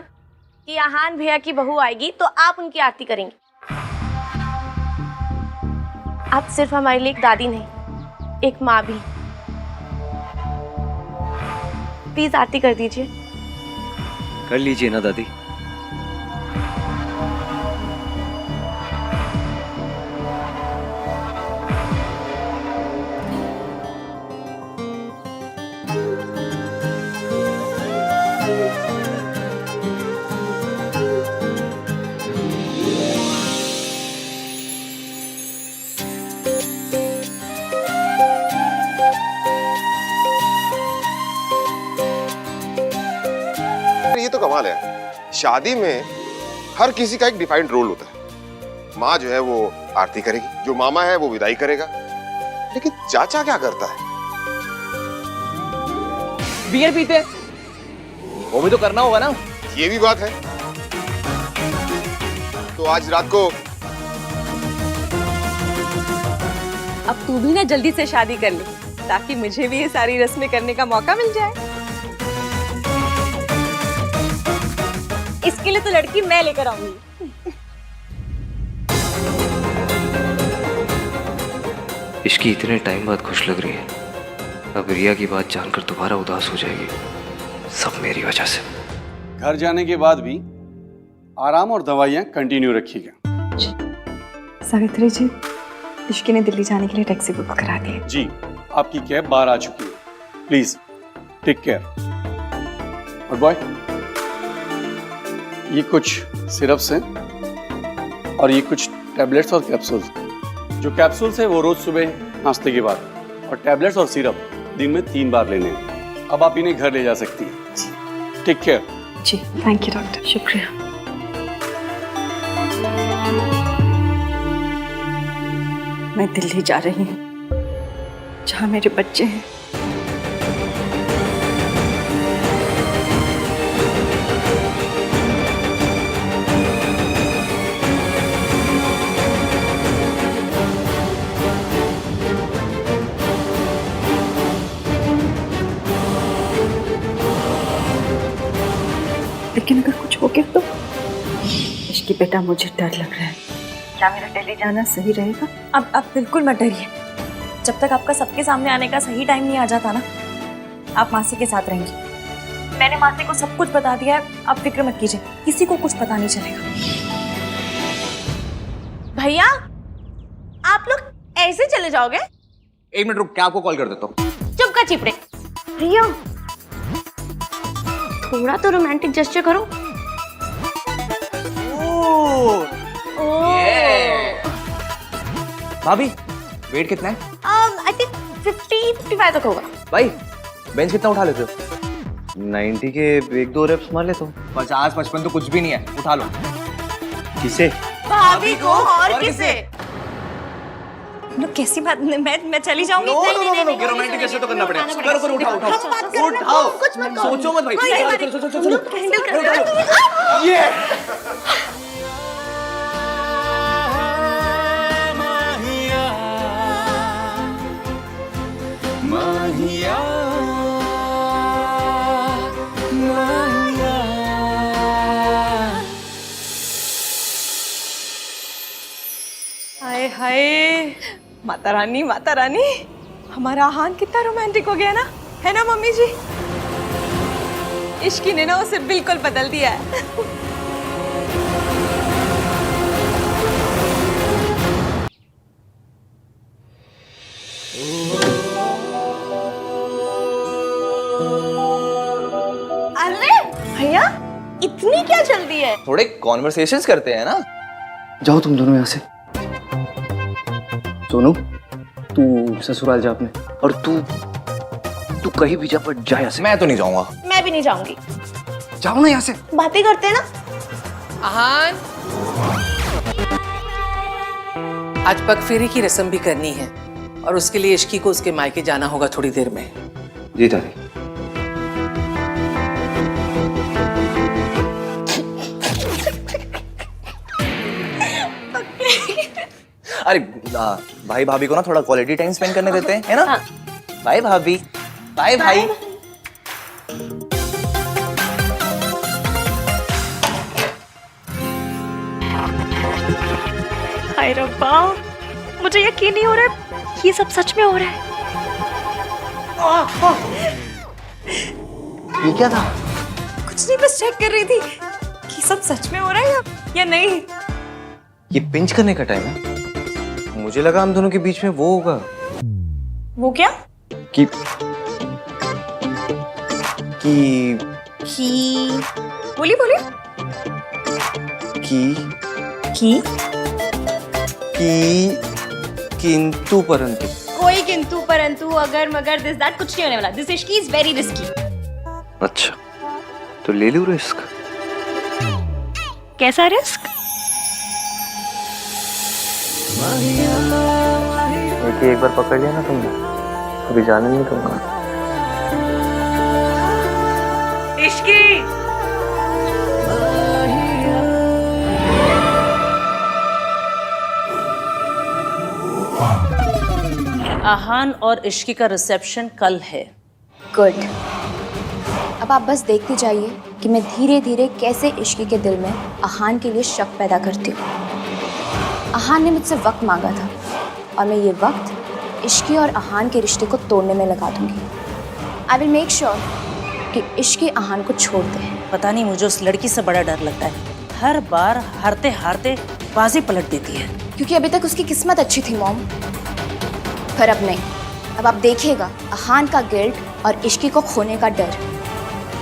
कि आहान भैया की बहू आएगी तो आप उनकी आरती करेंगी। आप सिर्फ हमारे लिए एक दादी नहीं, एक माँ भी। प्लीज आरती कर दीजिए। कर लीजिए ना दादी। ये तो कमाल है। शादी में हर किसी का एक डिफाइंड रोल होता है। माँ जो है वो आरती करेगी, जो मामा है वो विदाई करेगा, लेकिन चाचा क्या करता है? बियर पीते, वो भी तो करना होगा ना। ये भी बात है। तो आज रात को अब तू भी ना जल्दी से शादी कर ले, ताकि मुझे भी ये सारी रस्में करने का मौका मिल जाए। इसके लिए तो लड़की मैं लेकर आऊंगी। इश्की इतने टाइम बाद खुश लग रही है, अब रिया की बात जानकर दोबारा उदास हो जाएगी। सब मेरी वजह से। घर जाने के बाद भी आराम और दवाइयाँ कंटिन्यू रखिएगा। सावित्री जी, इश्की ने दिल्ली जाने के लिए टैक्सी बुक करा दी है। जी, आपकी कैब बाहर आ चुकी है। Please take care. और बॉय, ये कुछ सिरप्स हैं और ये कुछ टैबलेट्स और कैप्सूल्स। जो कैप्सूल्स है वो रोज सुबह नाश्ते के बाद, और टैबलेट्स और सिरप दिन में 3 बार लेने हैं। अब आप इन्हें घर ले जा सकती हैं। Take care. जी, थैंक यू डॉक्टर। शुक्रिया। मैं दिल्ली जा रही हूँ, जहाँ मेरे बच्चे हैं। लेकिन अगर कुछ हो गया तो? इश्की बेटा, मुझे डर लग रहा है। क्या मेरा दिल्ली जाना सही रहेगा? अब बिल्कुल मत डरिए। जब तक आपका सबके सामने आने का सही टाइम नहीं आ जाता ना, आप मासी के साथ रहेंगी। मैंने मासी को सब कुछ बता दिया है, आप फिक्र मत कीजिए, किसी को कुछ पता नहीं चलेगा। भैया, आप लोग ऐसे चले जाओगे? 1 मिनट रुक, क्या आपको कॉल कर देता हूँ। चुप कर चिपड़े। भैया, थोड़ा तो रोमांटिक जेस्चर करो। भाभी, वेट कितना है? आई थिंक 50-55 तक होगा। भाई, बेंच कितना उठा लेते हो? 90 के 1-2 रेप्स मार लेता हूँ। 50-55 तो कुछ भी नहीं है, उठा लो। किसे? भाभी को और किसे? कैसी बात, मैं चली जाऊंगी। नो, रोमांटिक कैसे तो करना पड़ेगा। करो, उठाओ। कुछ मत सोचो मत भाई। चलो। ये माहिया, हाय हाय, माता रानी माता रानी, हमारा आहान कितना रोमांटिक हो गया ना, है ना मम्मी जी? इश्की ने ना उसे बिल्कुल बदल दिया है। अरे भैया, इतनी क्या जल्दी है? थोड़े कॉन्वर्सेशंस करते हैं ना। जाओ तुम दोनों यहाँ से। सोनू, तू ससुराल जा अपने, और तू कहीं भी जा, पर जा यहाँ से। मैं तो नहीं जाऊंगा। मैं भी नहीं जाऊंगी। जाओ ना यहाँ से। बातें करते हैं ना। आहान, आज पगफेरे की रस्म भी करनी है, और उसके लिए इश्की को उसके मायके जाना होगा थोड़ी देर में। जी दादी। अरे भाई भाभी को ना थोड़ा क्वालिटी टाइम स्पेंड करने देते हैं, है ना? बाय भाभी, बाय भाई। हाय रब्बा, मुझे यकीन नहीं हो रहा है ये सब सच में हो रहा है। ये क्या था? कुछ नहीं, बस चेक कर रही थी कि सब सच में हो रहा है या नहीं। ये पिंच करने का टाइम है। मुझे लगा हम दोनों के बीच में वो होगा। वो क्या? कि बोली किंतु परंतु। कोई किंतु परंतु अगर मगर दिस दैट कुछ नहीं होने वाला। This Ishki is very risky. अच्छा, तो ले लूं रिस्क। कैसा रिस्क? एक बार पकड़ लिया ना तुमने, कभी जाने नहीं दूंगा। इश्की आहान और इश्की का रिसेप्शन कल है। गुड। अब आप बस देखते जाइए कि मैं धीरे धीरे कैसे इश्की के दिल में आहान के लिए शक पैदा करती हूँ। आहान ने मुझसे वक्त मांगा था और मैं ये वक्त इश्की और आहान के रिश्ते को तोड़ने में लगा दूंगी। आई विल मेक श्योर कि इश्की आहान को छोड़ दे। पता नहीं मुझे उस लड़की से बड़ा डर लगता है, हर बार हारते हारते बाजी पलट देती है। क्योंकि अभी तक उसकी किस्मत अच्छी थी मॉम, पर अब नहीं। अब आप देखिएगा आहान का गिल्ट और इश्की को खोने का डर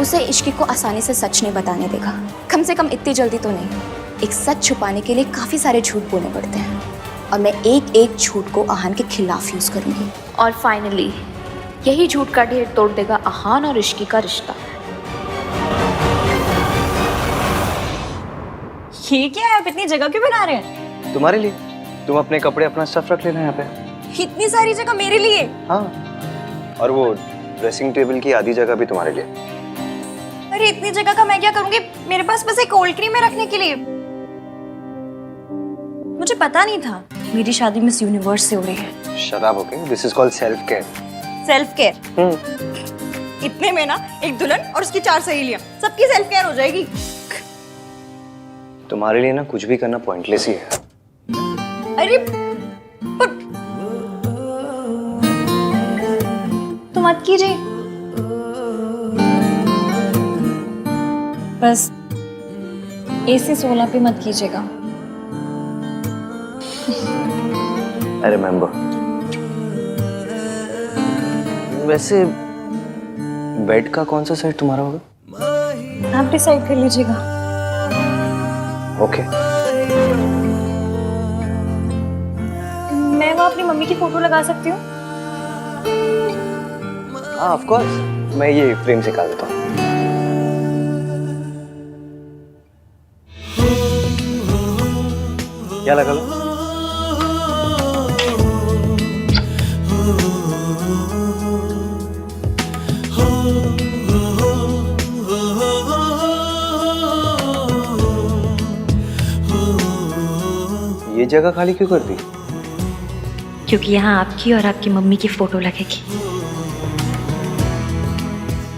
उसे इश्की को आसानी से सच नहीं बताने देगा। कम से कम इतनी जल्दी तो नहीं। एक सच छुपाने के लिए काफ़ी सारे झूठ बोलने पड़ते हैं और मैं एक एक झूठ को आहान के खिलाफ यूज़ करूँगी। और फाइनली यही झूठ का ढेर तोड़ देगा आहान और इश्की का रिश्ता। ये क्या है? आप इतनी जगह क्यों बना रहे हैं? तुम्हारे लिए। तुम अपने कपड़े अपना स्टफ रख लेना यहाँ पे। इतनी सारी जगह मेरे लिए? हाँ, और वो ड्रेसिंग टेबल की आधी जगह भी तुम्हारे लिए। अरे इतनी जगह का मैं क्या करूंगी? मेरे पास बस एक कोल्ड क्रीम है रखने के लिए। मुझे पता नहीं था मेरी शादी मिस यूनिवर्स से हो रही है। शराब हो गई। This is called self care. Self care? इतने में ना एक दुल्हन और उसकी 4 सहेलियां, सबकी सेल्फ केयर हो जाएगी। तुम्हारे लिए ना कुछ भी करना पॉइंटलेस ही है। अरे तो मत कीजिए, बस AC 16 पे मत कीजिएगा। I remember. वैसे बेड का कौन सा सेट तुम्हारा होगा? आप डिसाइड कर लीजिएगा। ओके। मैं वहाँ अपनी मम्मी की फोटो लगा सकती हूँ? हाँ ऑफ कोर्स, मैं ये फ्रेम से निकाल देता हूँ। क्या लगा लो? ये जगह खाली क्यों कर दी? क्योंकि यहाँ आपकी और आपकी मम्मी की फोटो लगेगी।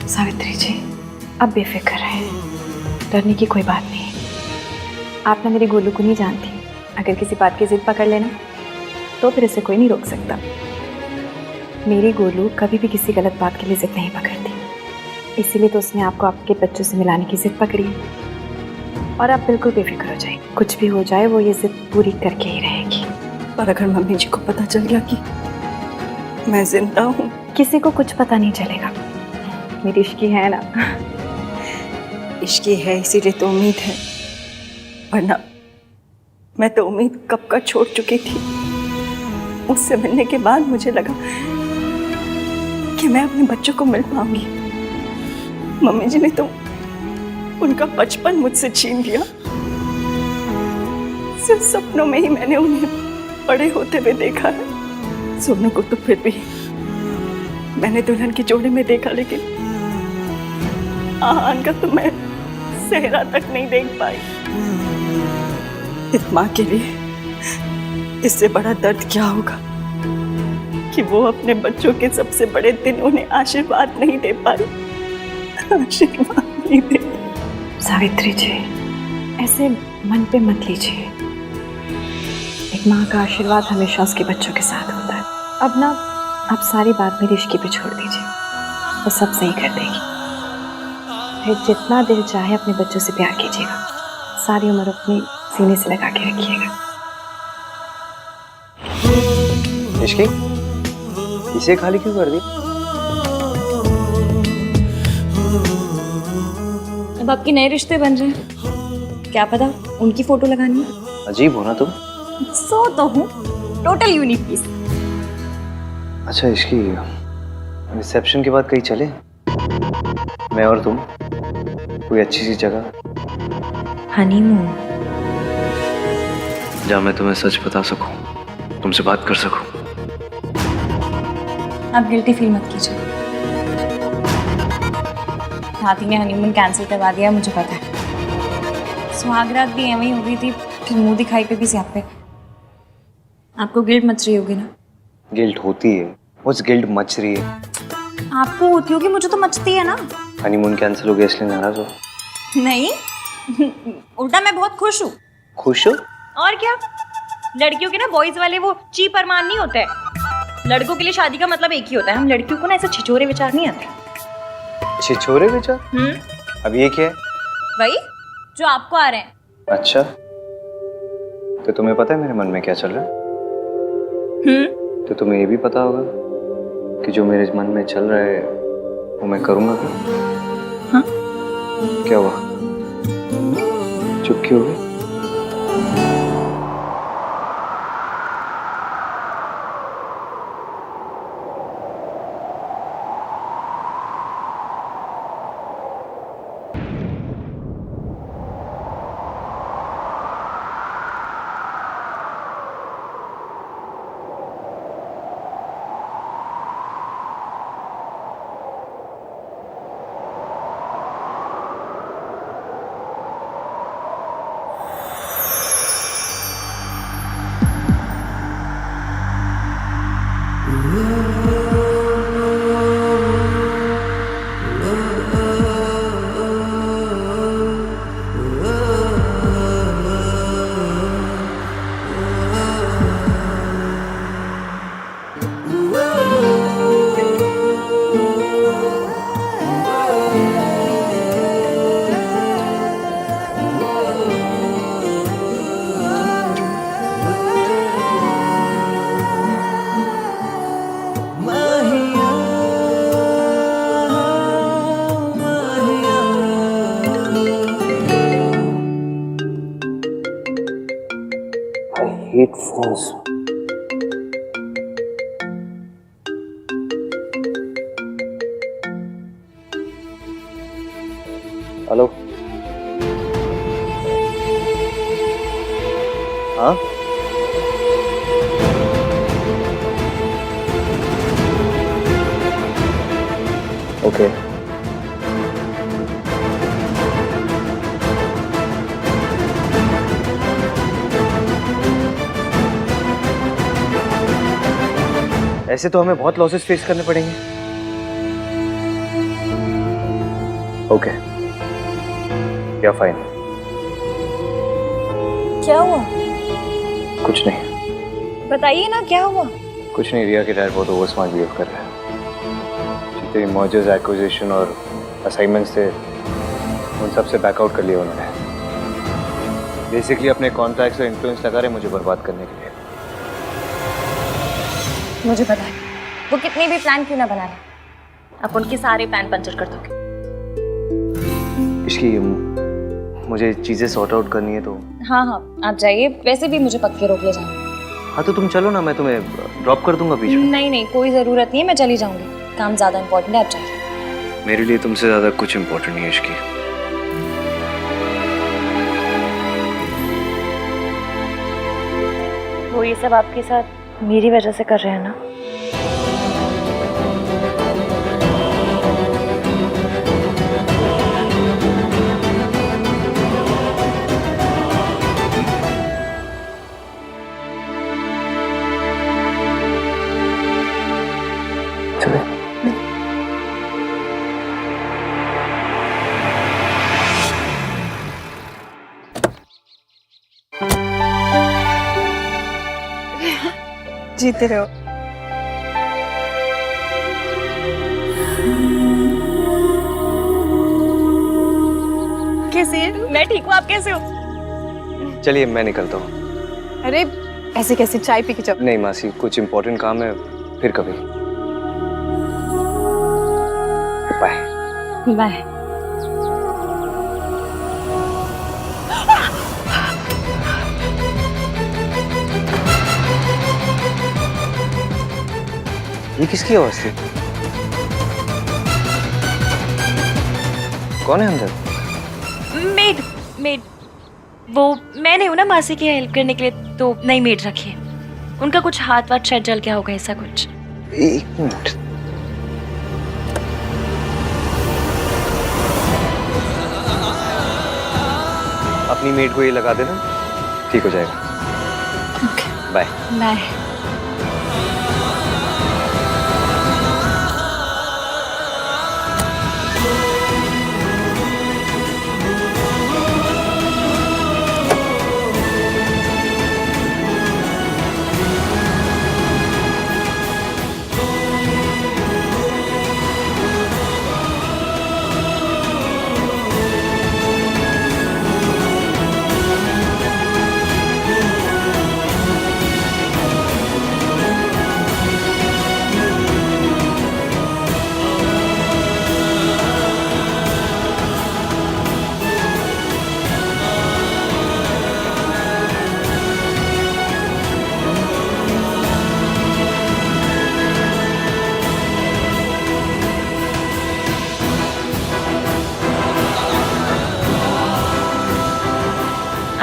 सावित्री जी, अब बेफिक्र रहे, डरने की कोई बात नहीं। आप ना मेरे गोलू को नहीं जानती। अगर किसी बात की जिद पकड़ लेना तो फिर इसे कोई नहीं रोक सकता। मेरी गोलू कभी भी किसी गलत बात के लिए जिद नहीं पकड़ती, इसीलिए तो उसने आपको आपके बच्चों से मिलाने की जिद पकड़ी है। और आप बिल्कुल बेफिक्र हो जाए, कुछ भी हो जाए वो ये जिद पूरी करके ही रहेगी। पर अगर मम्मी जी को पता चल गया कि मैं जिंदा हूँ? किसी को कुछ पता नहीं चलेगा। मेरी इश्की है ना। इश्की है इसीलिए तो उम्मीद है, वरना मैं तो उम्मीद कब का छोड़ चुकी थी। उससे मिलने के बाद मुझे लगा कि मैं अपने बच्चों को मिल पाऊंगी। मम्मी जी ने तो उनका बचपन मुझसे छीन लिया। सिर्फ सपनों में ही मैंने उन्हें बड़े होते हुए देखा है। सोनू को तो फिर भी मैंने दुल्हन के जोड़े में देखा, लेकिन आहान का तो मैं सेहरा तक नहीं देख पाई। इस माँ के लिए इससे बड़ा दर्द क्या होगा कि वो अपने बच्चों के सबसे बड़े दिन उन्हें आशीर्वाद नहीं दे पाई। आशीर्वाद नहीं दे। सावित्री जी, ऐसे मन पे मत लीजिए। एक माँ का आशीर्वाद हमेशा उसके बच्चों के साथ होता है। अब ना आप सारी बात मेरी इश्की पे छोड़ दीजिए, वो सब सही कर देगी। फिर जितना दिल चाहे अपने बच्चों से प्यार कीजिएगा, सारी उम्र अपने सीने से लगा के रखिएगा। इश्की, इसे खाली क्यों कर दी? अब आपके नए रिश्ते बन रहे हैं, क्या पता उनकी फोटो लगानी है। अजीब हो ना तुम। सो तो हूँ, टोटल यूनिक पीस। अच्छा इश्की, रिसेप्शन के बाद कहीं चले, मैं और तुम, कोई अच्छी सी जगह। हनीमून। जहाँ मैं तुम्हें सच बता सकूं। तुमसे बात कर सकूं। आप गिल्टी फील मत कीजिए। हाथी ने हनीमून कैंसिल करवा दिया, मुझे पता है। सुहागरात भी एवं ही हो गई थी, फिर मुंह दिखाई पे भी स्यापे। आपको गिल्ट मच रही होगी ना? गिल्ट होती है, उस गिल्ट मच रही है। आपको होती होगी, मुझे तो मचती है ना। हनीमून कैंसिल हो गया इसलिए नाराज हो? नहीं, उल्टा मैं बहुत खुश हूँ। खुश हो? और क्या, लड़कियों के ना बॉयज वाले वो ची परमान नहीं होते हैं। लड़कों के लिए शादी का मतलब एक ही होता है। हम लड़कियों को ना ऐसे छिछोरे विचार नहीं आते। छिछोरे विचार? अब ये क्या है? वही जो आपको आ रहे हैं। अच्छा, तो तुम्हें पता है मेरे मन में क्या चल रहा है? तो तुम्हें ये भी पता होगा कि जो मेरे मन में चल रहा है वो मैं करूंगा क्या? हाँ? क्या हुआ? चुप क्यों हो गई? hate phones. हेलो, हाँ ओके ऐसे तो हमें बहुत लॉसेस फेस करने पड़ेंगे। ओके या फाइन। क्या हुआ? कुछ नहीं। बताइए ना क्या हुआ? कुछ नहीं, रिया के डैड बहुत ओवर स्मार्ट बिहेव कर रहे हैं। जितने मर्जर्स, एक्विजिशन और असाइनमेंट्स थे उन सब से बैकआउट कर लिया उन्होंने। बेसिकली अपने कॉन्टैक्ट्स और इन्फ्लुएंस लगा रहे मुझे बर्बाद करने के लिए। मुझे पता है वो कितने भी प्लान क्यों ना बना ले, आप उनके सारे प्लान पंचर कर दोगे। इसकी मुझे चीजें सॉर्ट आउट करनी है तो। हाँ हाँ आप जाइए, वैसे भी मुझे पक्के रोक ले जाना। हाँ तो तुम चलो ना, मैं तुम्हें ड्रॉप कर दूंगा बीच में। नहीं नहीं कोई जरूरत नहीं है, मैं चली जाऊंगी। काम ज्यादा इम्पोर्टेंट है, आप जाइए। मेरे लिए तुमसे ज्यादा कुछ इम्पोर्टेंट नहीं है इसकी। वो ये सब आपके साथ मेरी वजह से कर रहे हैं ना? जीते रहो। कैसे है? मैं ठीक हूँ, आप कैसे हो? चलिए मैं निकलता हूँ। अरे ऐसे कैसे, चाय पी के जाओ। नहीं मासी, कुछ इम्पोर्टेंट काम है, फिर कभी। Bye bye. ये किसकी आवाज थी? कौन है अंदर? मेड मेड वो मैं नहीं हूँ ना मासी की हेल्प करने के लिए, तो नई मेड रखी है। उनका कुछ हाथ वाथ शायद जल गया होगा, ऐसा कुछ। एक मिनट। अपनी मेड को ये लगा देना, ठीक हो जाएगा। Bye bye.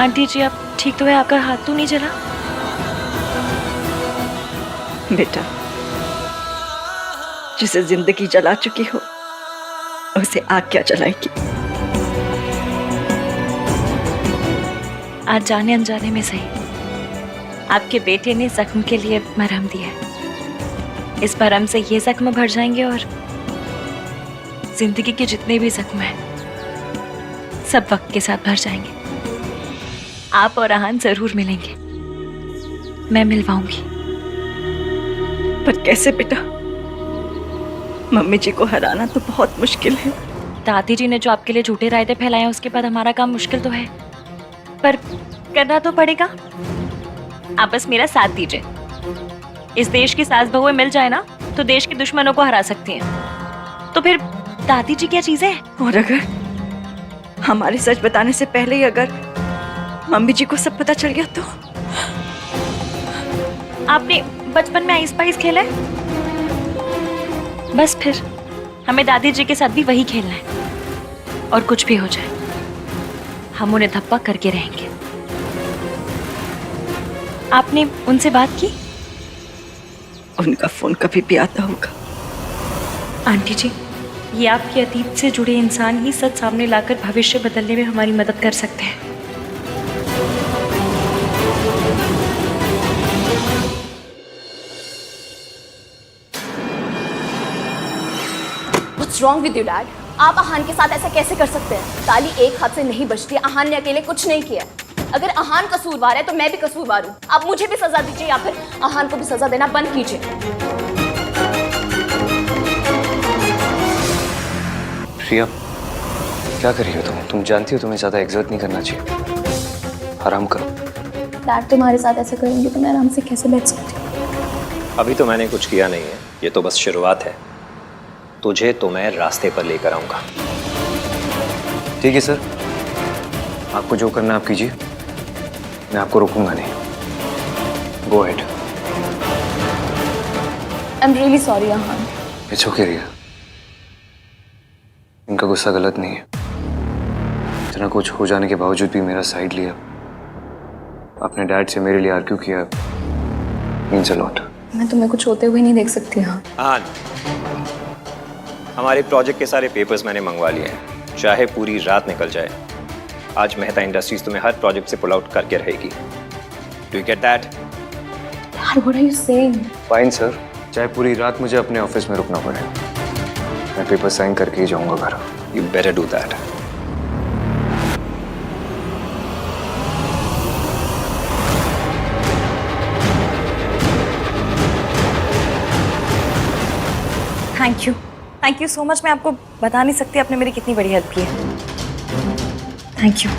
आंटी जी आप ठीक तो है? आपका हाथ तो नहीं जला? बेटा, जिसे जिंदगी जला चुकी हो उसे आग क्या जलाएगी? आज जाने अनजाने में सही, आपके बेटे ने जख्म के लिए मरहम दिया है। इस मरहम से ये जख्म भर जाएंगे और जिंदगी के जितने भी जख्म हैं सब वक्त के साथ भर जाएंगे। आप और आहान जरूर मिलेंगे, मैं मिलवाऊंगी। पर कैसे बेटा? मम्मी जी को हराना तो बहुत मुश्किल है। दादी जी ने जो आपके लिए झूठे रायते फैलाए हैं उसके बाद हमारा काम मुश्किल तो है, पर करना तो पड़ेगा। आप बस मेरा साथ दीजिए। इस देश की सास बहुएं मिल जाए ना तो देश के दुश्मनों को हरा सकती हैं। तो फिर दादी जी क्या चीज है? और अगर हमारे सच बताने से पहले ही अगर मम्मी जी को सब पता चल गया तो? आपने बचपन में आइस पाइस खेला है? बस फिर हमें दादी जी के साथ भी वही खेलना है। और कुछ भी हो जाए हम उन्हें धप्पा करके रहेंगे। आपने उनसे बात की? उनका फोन कभी भी आता होगा। आंटी जी, ये आपके अतीत से जुड़े इंसान ही सच सामने लाकर भविष्य बदलने में हमारी मदद कर सकते हैं। What's wrong with you, Dad? आप आहान के साथ ऐसा कैसे कर सकते हैं? ताली एक हाथ से नहीं बजती। आहान ने अकेले कुछ नहीं किया। अगर आहान कसूरवार है तो मैं भी कसूरवार हूँ। आप मुझे भी सजा दीजिए या फिर आहान को भी सजा देना बंद कीजिए। प्रिया, क्या कर रही हो तुम? तुम जानती हो तुम्हें ज्यादा एग्जर्ट नहीं करना चाहिए। आराम करो। डैड तुम्हारे साथ ऐसा करेंगे तो मैं आराम से कैसे बैठ सकती हूँ? अभी तो मैंने कुछ किया नहीं है, ये तो बस शुरुआत है। तुझे तो मैं रास्ते पर लेकर आऊंगा। ठीक है सर, आपको जो करना आप कीजिए, मैं आपको रोकूंगा नहीं। Go ahead. I am really sorry Aahan. It's okay Riya, इनका गुस्सा गलत नहीं है। इतना कुछ हो जाने के बावजूद भी मेरा साइड लिया, अपने डैड से मेरे लिए आर्ग्यू किया, मीन्स अ लॉट। मैं तुम्हें कुछ होते हुए नहीं देख सकती। हाँ आहान, हमारे प्रोजेक्ट के सारे पेपर्स मैंने मंगवा लिए हैं। चाहे पूरी रात निकल जाए, आज मेहता इंडस्ट्रीज तुम्हें हर प्रोजेक्ट से पुल आउट करके रहेगी। Do you get that? यार, what are you saying? Fine sir, चाहे पूरी रात मुझे अपने ऑफिस में रुकना पड़े, मैं पेपर साइन करके ही जाऊंगा घर। You better do that. Thank you so much. मैं आपको बता नहीं सकती आपने मेरी कितनी बड़ी हेल्प की है। Thank you.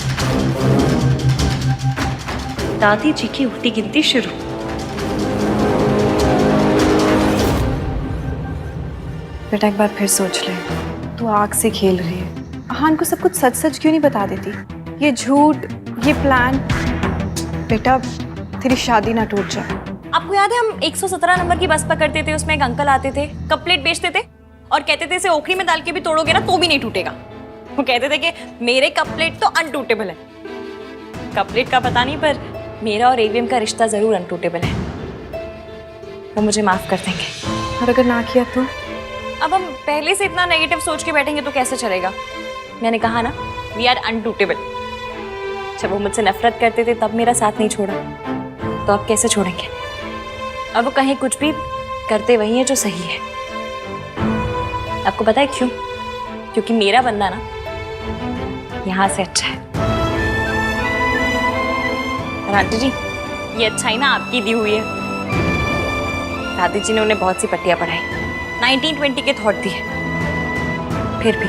दादी जी की उल्टी गिनती शुरू। बेटा एक बार फिर सोच ले, तू आग से खेल रही है। आहान को सब कुछ सच सच क्यों नहीं बता देती? ये झूठ, ये प्लान। बेटा तेरी शादी ना टूट जाए। आपको याद है हम 117 नंबर की बस पकड़ते थे, उसमें एक अंकल आते थे, कप प्लेट बेचते थे और कहते थे इसे ओखरी में डाल के भी तोड़ोगे ना तो भी नहीं टूटेगा। वो कहते थे कि मेरे कप प्लेट तो अनटूटेबल है। कप प्लेट का पता नहीं, पर मेरा और एवीएम का रिश्ता जरूर अनटूटेबल है। वो मुझे माफ़ कर देंगे। और अगर ना किया तो? अब हम पहले से इतना नेगेटिव सोच के बैठेंगे तो कैसे चलेगा? मैंने कहा ना, वी आर अनटूटेबल। जब वो मुझसे नफरत करते थे तब मेरा साथ नहीं छोड़ा, तो अब कैसे छोड़ेंगे? अब वो कहीं कुछ भी करते वही है जो सही है। आपको पता है क्यों? क्योंकि मेरा बंदा ना यहाँ से अच्छा है। और आंटी जी, ये अच्छाई ना आपकी दी हुई है। दादी जी ने उन्हें बहुत सी पट्टियां पढ़ाई, 1920 के थॉट दिए, फिर भी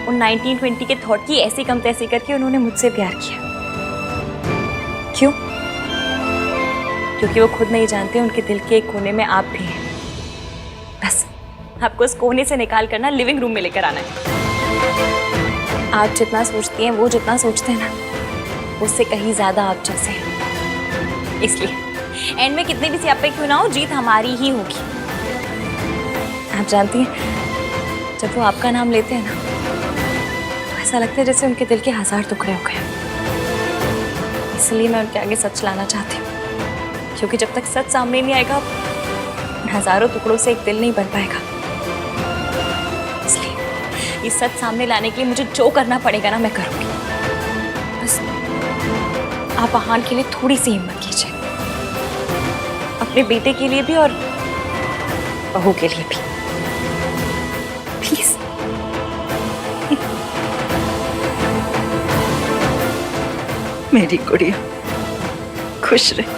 उन 1920 के थॉट की ऐसी कम तैसी करके उन्होंने मुझसे प्यार किया। क्यों? क्योंकि वो खुद नहीं जानते उनके दिल के एक कोने में आप भी हैं। बस आपको उस कोने से निकाल कर ना लिविंग रूम में लेकर आना है। आप जितना सोचती हैं, वो जितना सोचते हैं ना, उससे कहीं ज्यादा आप जैसे हैं। इसलिए एंड में कितने भी सियापे क्यों ना हो, जीत हमारी ही होगी। आप जानती हैं, जब वो आपका नाम लेते हैं ना, तो ऐसा लगता है जैसे उनके दिल के 1000 टुकड़े हो गए। इसलिए मैं उनके आगे सच लाना चाहती हूँ, क्योंकि जब तक सच सामने नहीं आएगा, हजारों टुकड़ों से एक दिल नहीं बन पाएगा। इसलिए ये सच सामने लाने के लिए मुझे जो करना पड़ेगा ना, मैं करूँगी। बस आप आहान के लिए थोड़ी सी हिम्मत कीजिए, अपने बेटे के लिए भी और बहू के लिए भी, प्लीज। मेरी गुड़िया खुश रहे।